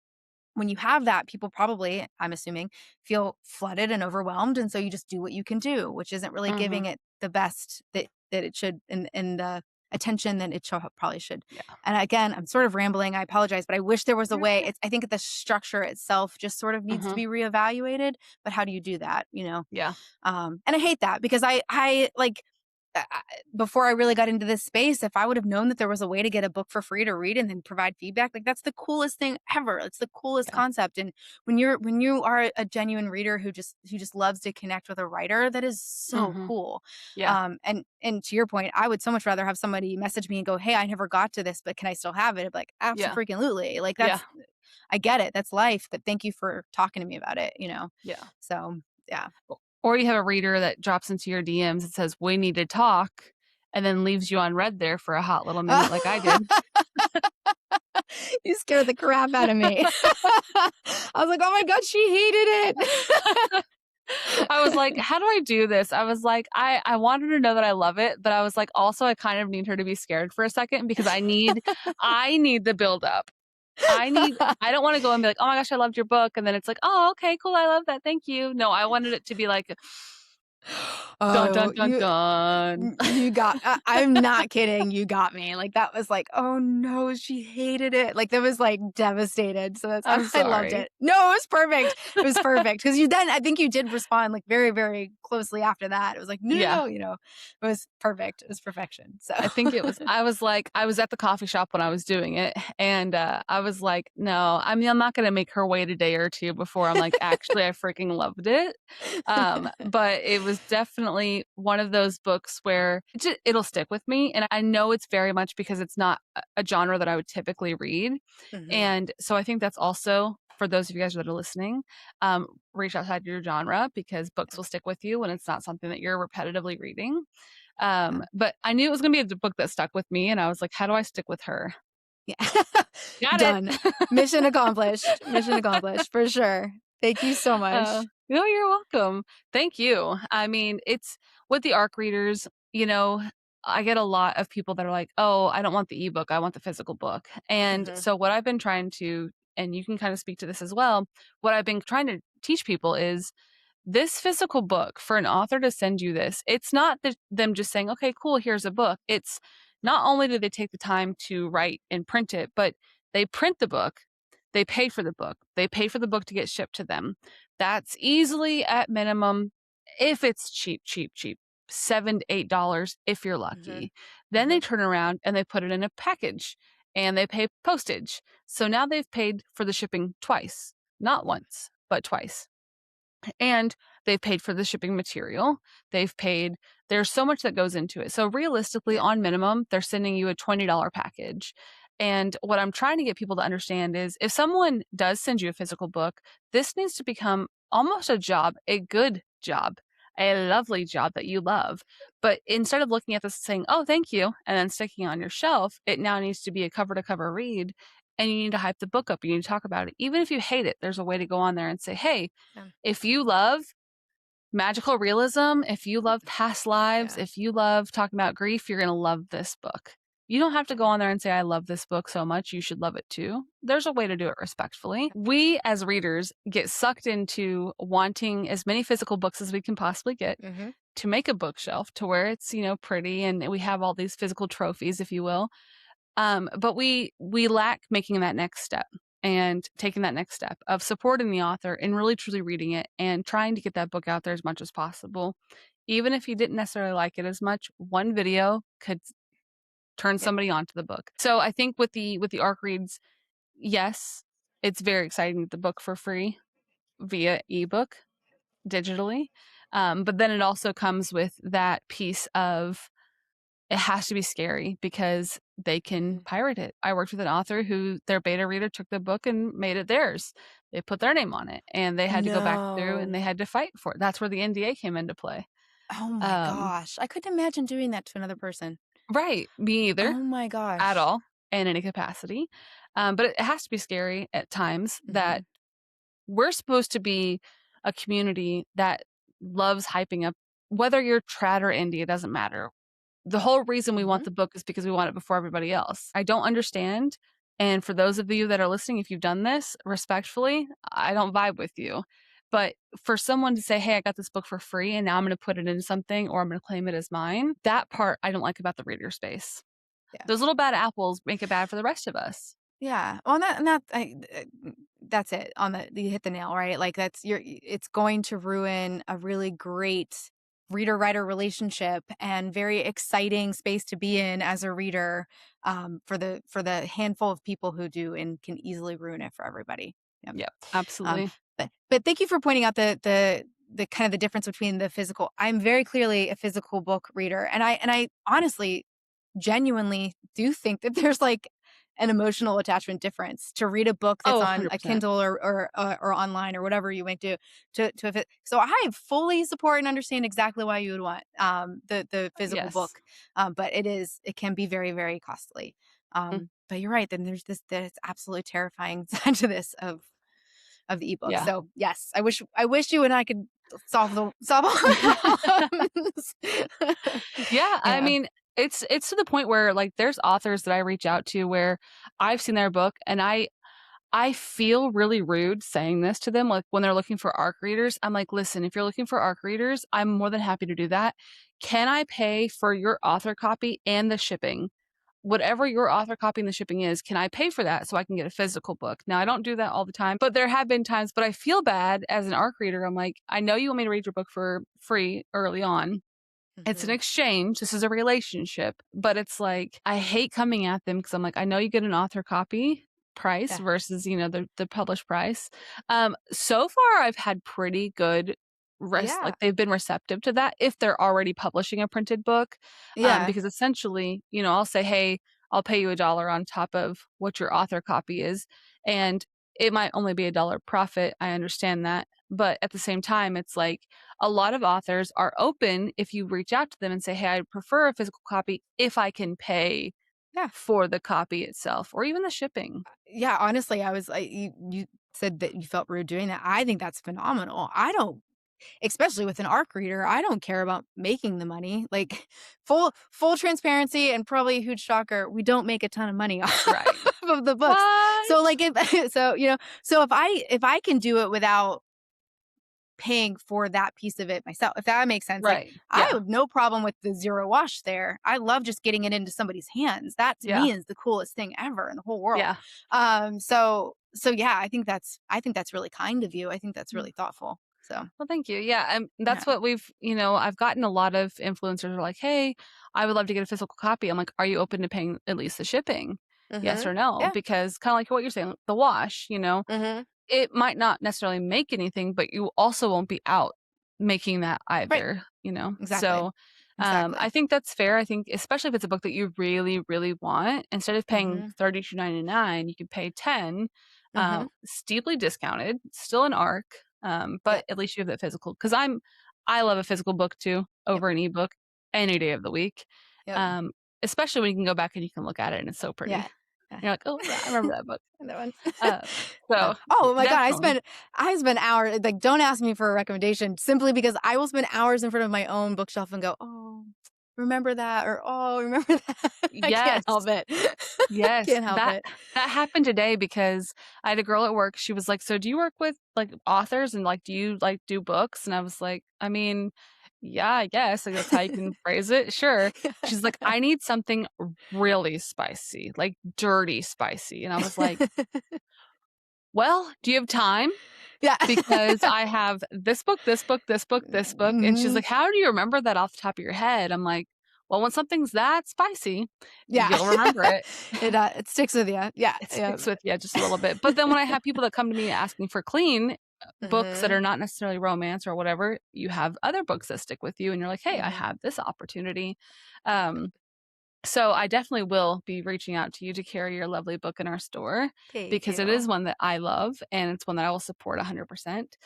when you have that, people probably, I'm assuming, feel flooded and overwhelmed, and so you just do what you can do, which isn't really Hmm. giving it the best that it should and the attention that it probably should. Yeah. And again, I'm sort of rambling. I apologize, but I wish there was a You're way. okay. I think the structure itself just sort of needs to Hmm. be reevaluated. But how do you do that? Yeah. And I hate that because I like before I really got into this space, if I would have known that there was a way to get a book for free to read and then provide feedback, like that's the coolest thing ever. It's the coolest Yeah. concept. And when you are a genuine reader who just loves to connect with a writer, that is so Hmm. cool. Yeah. And to your point, I would so much rather have somebody message me and go, "Hey, I never got to this, but can I still have it?" I'd be like, Yeah. "Absolutely!" Like Yeah. I get it. That's life. But thank you for talking to me about it. Yeah. So yeah. Or you have a reader that drops into your DMs and says, "We need to talk," and then leaves you on read there for a hot little minute like I did. You scared the crap out of me. I was like, "Oh my god, she hated it." I was like, "How do I do this?" I was like, I want her to know that I love it, but I was like, also, I kind of need her to be scared for a second because I need the build up. I don't wanna go and be like, "Oh my gosh, I loved your book," and then it's like, "Oh, okay, cool, I love that, thank you." No, I wanted it to be like, dun, dun, Oh, dun, dun. you got I'm not kidding, you got me. Like, that was like, "Oh, no, she hated it." Like, that was, like, devastated, so that's I'm I loved sorry. it. No, it was perfect. It was perfect because I think you did respond, like, very, very closely after that. It was like, "No, no, Yeah. no," It was perfect. It was perfection, so I think it was I was like I was at the coffee shop when I was doing it, and, I was like, "No, I mean, I'm not gonna make her wait a day or 2 before I'm like, actually, I freaking loved it." But it was definitely one of those books where it'll stick with me, and I know it's very much because it's not a genre that I would typically read, Mhm. and so I think that's also for those of you guys that are listening, reach outside your genre because books will stick with you when it's not something that you're repetitively reading. Yeah. But I knew it was gonna be a book that stuck with me, and I was like, "How do I stick with her?" Yeah. Got it. Done. Mission accomplished. Mission accomplished for sure. Thank you so much. No, you're welcome. Thank you. I mean, it's with the ARC readers, I get a lot of people that are like, "Oh, I don't want the ebook, I want the physical book." And Mhm. so what I've been trying to, and you can kind of speak to this as well, what I've been trying to teach people is this physical book for an author to send you this, it's not them just saying, okay, cool, here's a book. It's not only do they take the time to write and print it, but they print the book, they pay for the book, they pay for the book to get shipped to them. That's easily at minimum, if it's cheap, cheap, cheap, $7 to $8 if you're Mhm. lucky. Then they Mhm. turn around and they put it in a package and they pay postage. So now they've paid for the shipping twice, not once, but twice. And they've paid for the shipping material. There's so much that goes into it. So realistically, Yeah. on minimum, they're sending you a $20 package. And what I'm trying to get people to understand is if someone does send you a physical book, this needs to become almost a job, a good job. a lovely job that you love. But instead of looking at this and saying, oh, thank you, and then sticking it on your shelf, it now needs to be a cover to cover read. And you need to hype the book up. You need to talk about it. Even if you hate it, there's a way to go on there and say, hey, Yeah. if you love magical realism, if you love past lives, Yeah. if you love talking about grief, you're going to love this book. You don't have to go on there and say, I love this book so much, you should love it too. There's a way to do it respectfully. We as readers get sucked into wanting as many physical books as we can possibly get Mm-hmm. to make a bookshelf to where it's, pretty and we have all these physical trophies, if you will. But we lack making that next step and taking that next step of supporting the author and really truly reading it and trying to get that book out there as much as possible. Even if you didn't necessarily like it as much, one video could turn Yep. somebody onto the book. So I think with the ARC reads, yes, it's very exciting to get the book for free via ebook digitally. But then it also comes with that piece of it has to be scary because they can pirate it. I worked with an author who their beta reader took the book and made it theirs. They put their name on it and they had to go back through and No. they had to fight for it. That's where the NDA came into play. Oh my Um, gosh. I couldn't imagine doing that to another person. right. Me either Oh my at gosh. all in any capacity. But it has to be scary at times Mm-hmm. that we're supposed to be a community that loves hyping up, whether you're trad or indie, it doesn't matter. The whole reason we Mm-hmm. want the book is because we want it before everybody else. I don't understand. And for those of you that are listening, if you've done this, respectfully, I don't vibe with you. But for someone to say, hey, I got this book for free and now I'm going to put it into something or I'm going to claim it as mine, that part I don't like about the reader space. Yeah. Those little bad apples make it bad for the rest of us. Yeah. Well, that's it. You hit the nail, right? Like it's going to ruin a really great reader-writer relationship and very exciting space to be in as a reader, for the handful of people who do and can easily ruin it for everybody. Yep. Yep, Um, absolutely. but thank you for pointing out the kind of the difference between the physical. I'm very clearly a physical book reader, and I honestly genuinely do think that there's like an emotional attachment difference to read a book that's Oh, on a 100%. Kindle or online or whatever you might do to if it, so I fully support and understand exactly why you would want the physical Yes. book, but it can be very, very costly. Mm, But you're right, then there's absolutely terrifying side to this of the ebook. yeah. So yes, I wish you and I could solve all the problems. Yeah, I Yeah. mean, it's to the point where like there's authors that I reach out to where I've seen their book and I feel really rude saying this to them like when they're looking for ARC readers. I'm like, "Listen, if you're looking for ARC readers, I'm more than happy to do that. Can I pay for your author copy and the shipping? Whatever your author copy and the shipping is, can I pay for that so I can get a physical book?" Now, I don't do that all the time, but there have been times, but I feel bad as an ARC reader. I'm like, "I know you want me to read your book for free early on. It's an Mhm. exchange. This is a relationship." But it's like, I hate coming at them because I'm like, I know you get an author copy price Yeah. versus, the published price. So far I've had pretty good Yeah. like they've been receptive to that if they're already publishing a printed book. Yeah. Because essentially, I'll say, hey, I'll pay you $1 on top of what your author copy is. And it might only be $1 profit. I understand that. But at the same time, it's like, a lot of authors are open if you reach out to them and say, hey, I prefer a physical copy if I can pay Yeah. for the copy itself or even the shipping. Yeah, honestly, I was like you said that you felt rude doing that. I think that's phenomenal. I don't, especially with an ARC reader, I don't care about making the money. Like full transparency and probably a huge shocker, we don't make a ton of money off Right. of the books. So What? like if so if I can do it without paying for that piece of it myself, if that makes sense. Like Right. I Yeah. have no problem with the zero wash there. I love just getting it into somebody's hands. That to Yeah. me is the coolest thing ever in the whole world. Yeah. So yeah, I think that's really kind of you. I think that's Mm. really thoughtful. So Well, thank you. Yeah. yeah. That's what I've gotten a lot of influencers who are like, hey, I would love to get a physical copy. I'm like, are you open to paying at least the shipping? Yes Mhm. or no? Yeah. Because kind of like what you're saying, the wash, Mhm. it might not necessarily make anything, but you also won't be out making that Right. either. Exactly. So I Exactly. think that's fair. I think especially if it's a book that you really, really want, instead of paying Mhm. $32.99, you can pay 10, Mhm. steeply discounted, still an ARC, Yep. but at least you have that physical. Because I love a physical book too Yep. over an ebook any day of the week. Yep. Um, Especially when you can go back and you can look at it and it's so Yeah. pretty. Yeah. You're like, "Oh, yeah, I remember that book." That one. Uh, Yeah. so Oh my God. definitely. I spend hours, like, don't ask me for a recommendation simply because I will spend hours in front of my own bookshelf and go, oh, remember that? Or, oh, remember that? I can't Yes. help it. Yes, Can't help it. that happened today because I had a girl at work, she was like, "So do you work with, like, authors and, like, do you, like, do books?" And I was like, "I mean, yeah, I guess, like, that's how you can phrase it, sure." She's like, "I need something really spicy, like, dirty spicy." And I was like, "Well, do you have time? Yeah. Because I have this book, this book, this book, this book." And she's Mhm. like, "How do you remember that off the top of your head?" I'm like, "Well, when something's that spicy, Yeah. you'll remember it." It sticks with you. Yeah. It Yeah. sticks with you just a little bit. But then when I have people that come to me asking for clean books that Mhm. are not necessarily romance or whatever, you have other books that stick with you and you're like, "Hey, I Mhm. have this opportunity." Um, so I definitely will be reaching out to you to carry your lovely book in our store Thank because it is you. one that I love and it's one that I will support 100%.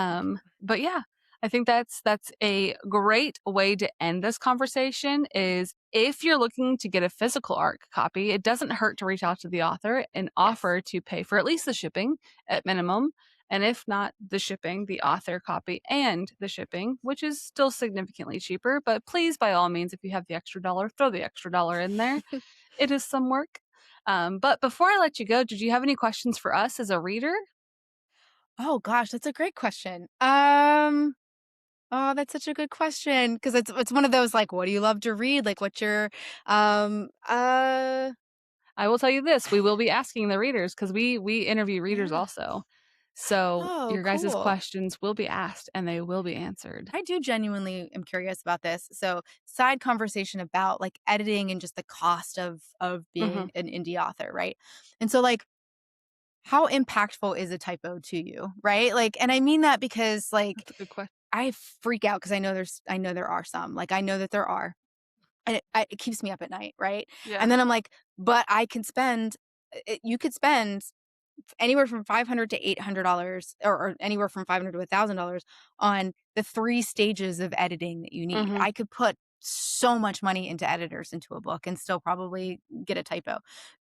Thank you. But yeah, I think that's a great way to end this conversation is if you're looking to get a physical art copy, it doesn't hurt to reach out to the author and Yes. offer to pay for at least the shipping at minimum. And if not the shipping, the author copy and the shipping, which is still significantly cheaper. But please, by all means, if you have the extra dollar, throw the extra dollar in there. It is some work. But before I let you go, did you have any questions for us as a reader? Oh gosh, that's a great question. Oh, that's such a good question because it's one of those like, what do you love to read? Like, what's your um uh I will tell you this, we will be asking the readers because we interview readers yeah. also. So Oh, your guys' cool. questions will be asked and they will be answered. I do genuinely am curious about this. So, side conversation about like editing and just the cost of Mhm. being an indie author, right? And so like how impactful is a typo to you, right? Like and I mean that because like That's a good question. I freak out because I know there are some. Like I know that there are. And it keeps me up at night, right? Yeah. And then I'm like, but I can spend you could spend anywhere from $500 to $800 or anywhere from $500 to $1,000 on the 3 stages of editing that you need. Mhm. I could put so much money into editors into a book and still probably get a typo.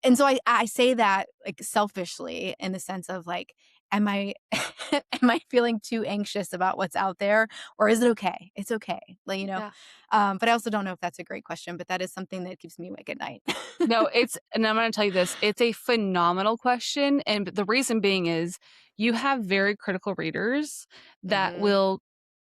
And so I say that, like, selfishly in the sense of, like, am I am I feeling too anxious about what's out there, or is it okay? It's okay, like, Yeah. but I also don't know if that's a great question, but that is something that keeps me awake at night. No, it's and I'm gonna tell you this, it's a phenomenal question, and the reason being is you have very critical readers that Mhm, will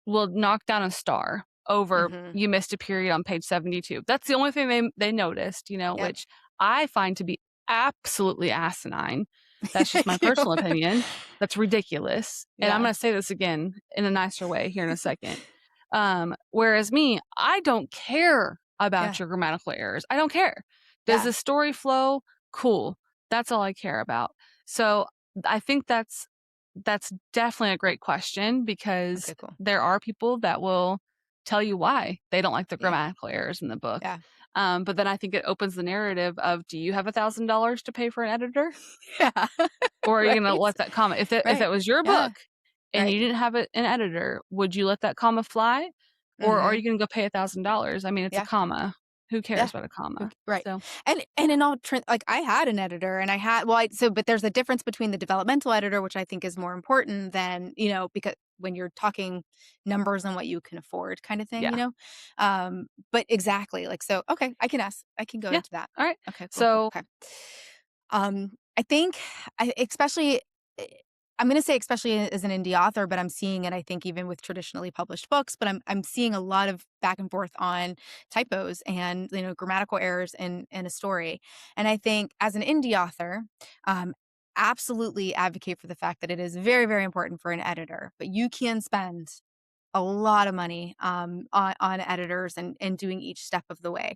knock down a star over mhm. you missed a period on page 72. That's the only thing they noticed, Yep. which I find to be absolutely asinine. That's just my personal opinion. That's ridiculous. And I'm Yeah, going to say this again in a nicer way here in a second. Whereas me, I don't care yeah, about your grammatical errors. I don't care. Does yeah. the story flow? Cool. That's all I care about. So I think that's definitely a great question because Okay, cool. there are people that will tell you why they don't like the Yeah, grammatical errors in the book. yeah. But then I think it opens the narrative of, do you have $1,000 to pay for an editor? Yeah. Or are you going to Right, let that comma, if right. that was your Yeah, book and right. you didn't have an editor, would you let that comma fly? Or are Mhm. you going to go pay $1,000? I mean, it's a Yeah, comma. Who yeah. cares about a comma? Right. So, And in all like, I had an editor and I had well, I so but there's a difference between the developmental editor, which I think is more important than, because when you're talking numbers and what you can afford kind of thing, yeah. But exactly, like, so, okay, I can go Yeah. into that. All right. Okay, cool, cool, So, okay. I think I especially eh, I'm gonna say especially as an indie author, but I'm seeing it, I think, even with traditionally published books, but I'm seeing a lot of back and forth on typos and, grammatical errors in a story. And I think as an indie author, um, absolutely advocate for the fact that it is very, very important for an editor, but you can spend a lot of money, on editors and doing each step of the way.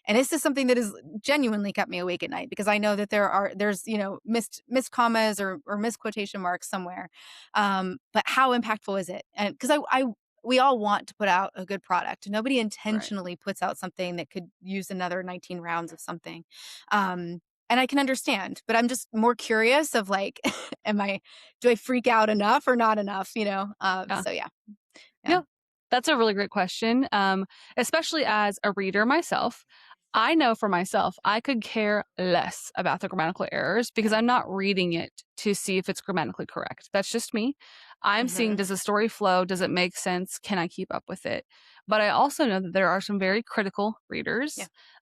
And this is something that has genuinely kept me awake at night because I know that there's, missed commas or missed quotation marks somewhere. But how impactful is it? And because I we all want to put out a good product. Nobody right. intentionally puts out something that could use another 19 rounds of something. Um, and I can understand, but I'm just more curious of like, do I freak out enough or not enough? Yeah. So yeah. Yeah. Yeah. That's a really great question. Especially as a reader myself, I know for myself, I could care less about the grammatical errors because Yeah. I'm not reading it to see if it's grammatically correct. That's just me. I'm seeing, Hmm. does the story flow? Does it make sense? Can I keep up with it? But I also know that there are some very critical Yeah. readers.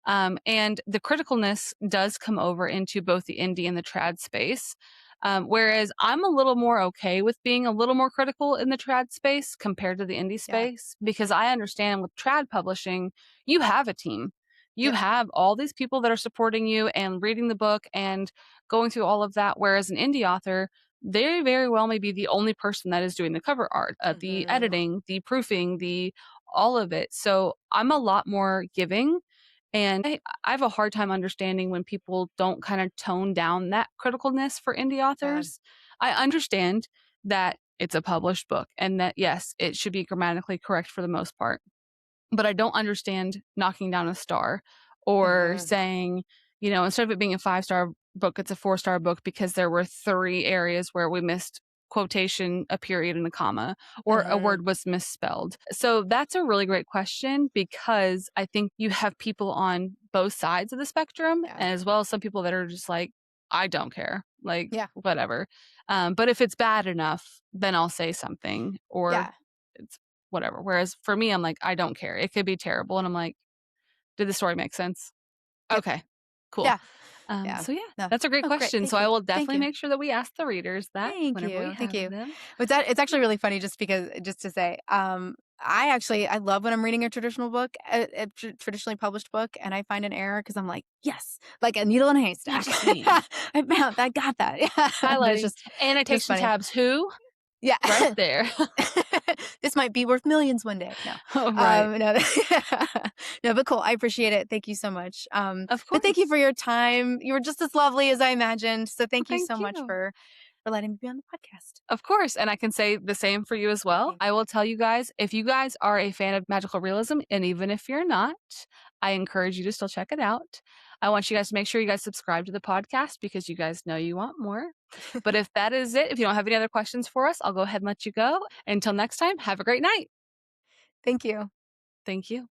And the criticalness does come over into both the indie and the trad space. Whereas I'm a little more okay with being a little more critical in the trad space compared to the indie Yeah. space, because I understand with trad publishing, you have a team. You Yep. have all these people that are supporting you and reading the book and going through all of that. Whereas an indie author, they very well may be the only person that is doing the cover art, the Hmm. editing, the proofing, the all of it. So I'm a lot more giving. And I have a hard time understanding when people don't kind of tone down that criticalness for indie Yeah. authors. I understand that it's a published book and that, yes, it should be grammatically correct for the most part. But I don't understand knocking down a star or Hmm. saying, instead of it being a 5-star book, it's a 4-star book because there were 3 areas where we missed quotation, a period, and a comma, or a Hmm. word was misspelled. So that's a really great question because I think you have people on both sides of the spectrum, Yeah. as well as some people that are just like, I don't care, like, Yeah. whatever. But if it's bad enough, then I'll say something, or Yeah. it's whatever. Whereas for me, I'm like, I don't care. It could be terrible. And I'm like, did the story make sense? Yep. Okay, cool. Yeah. Yeah. So yeah, No. that's a great Oh, great. question. So Thank I you. will Thank definitely you. make sure that we ask the readers that Thank whenever we you. Thank have you. them. It's actually really funny just to say, I love when I'm reading a traditional book, traditionally published book, and I find an error because I'm like, yes, like a needle in a Not haystack. just me. I got that. Yeah. But it's Highlighting just annotation funny. tabs. Who? Yeah. Right there. This might be worth millions one day. No. Oh, right. No. No, but cool. I appreciate it. Thank you so much. Of But thank you course. for your time. You were just as lovely as I imagined. So Well, thank you thank so much you. for letting me be on the podcast. Of course, and I can say the same for you as well. Thank I will tell you guys, if you guys are a fan of magical realism, and even if you're not, I encourage you to still check it out. I want you guys to make sure you guys subscribe to the podcast because you guys know you want more. you. But if that is it, if you don't have any other questions for us, I'll go ahead and let you go. Until next time, have a great night. Thank you. Thank you.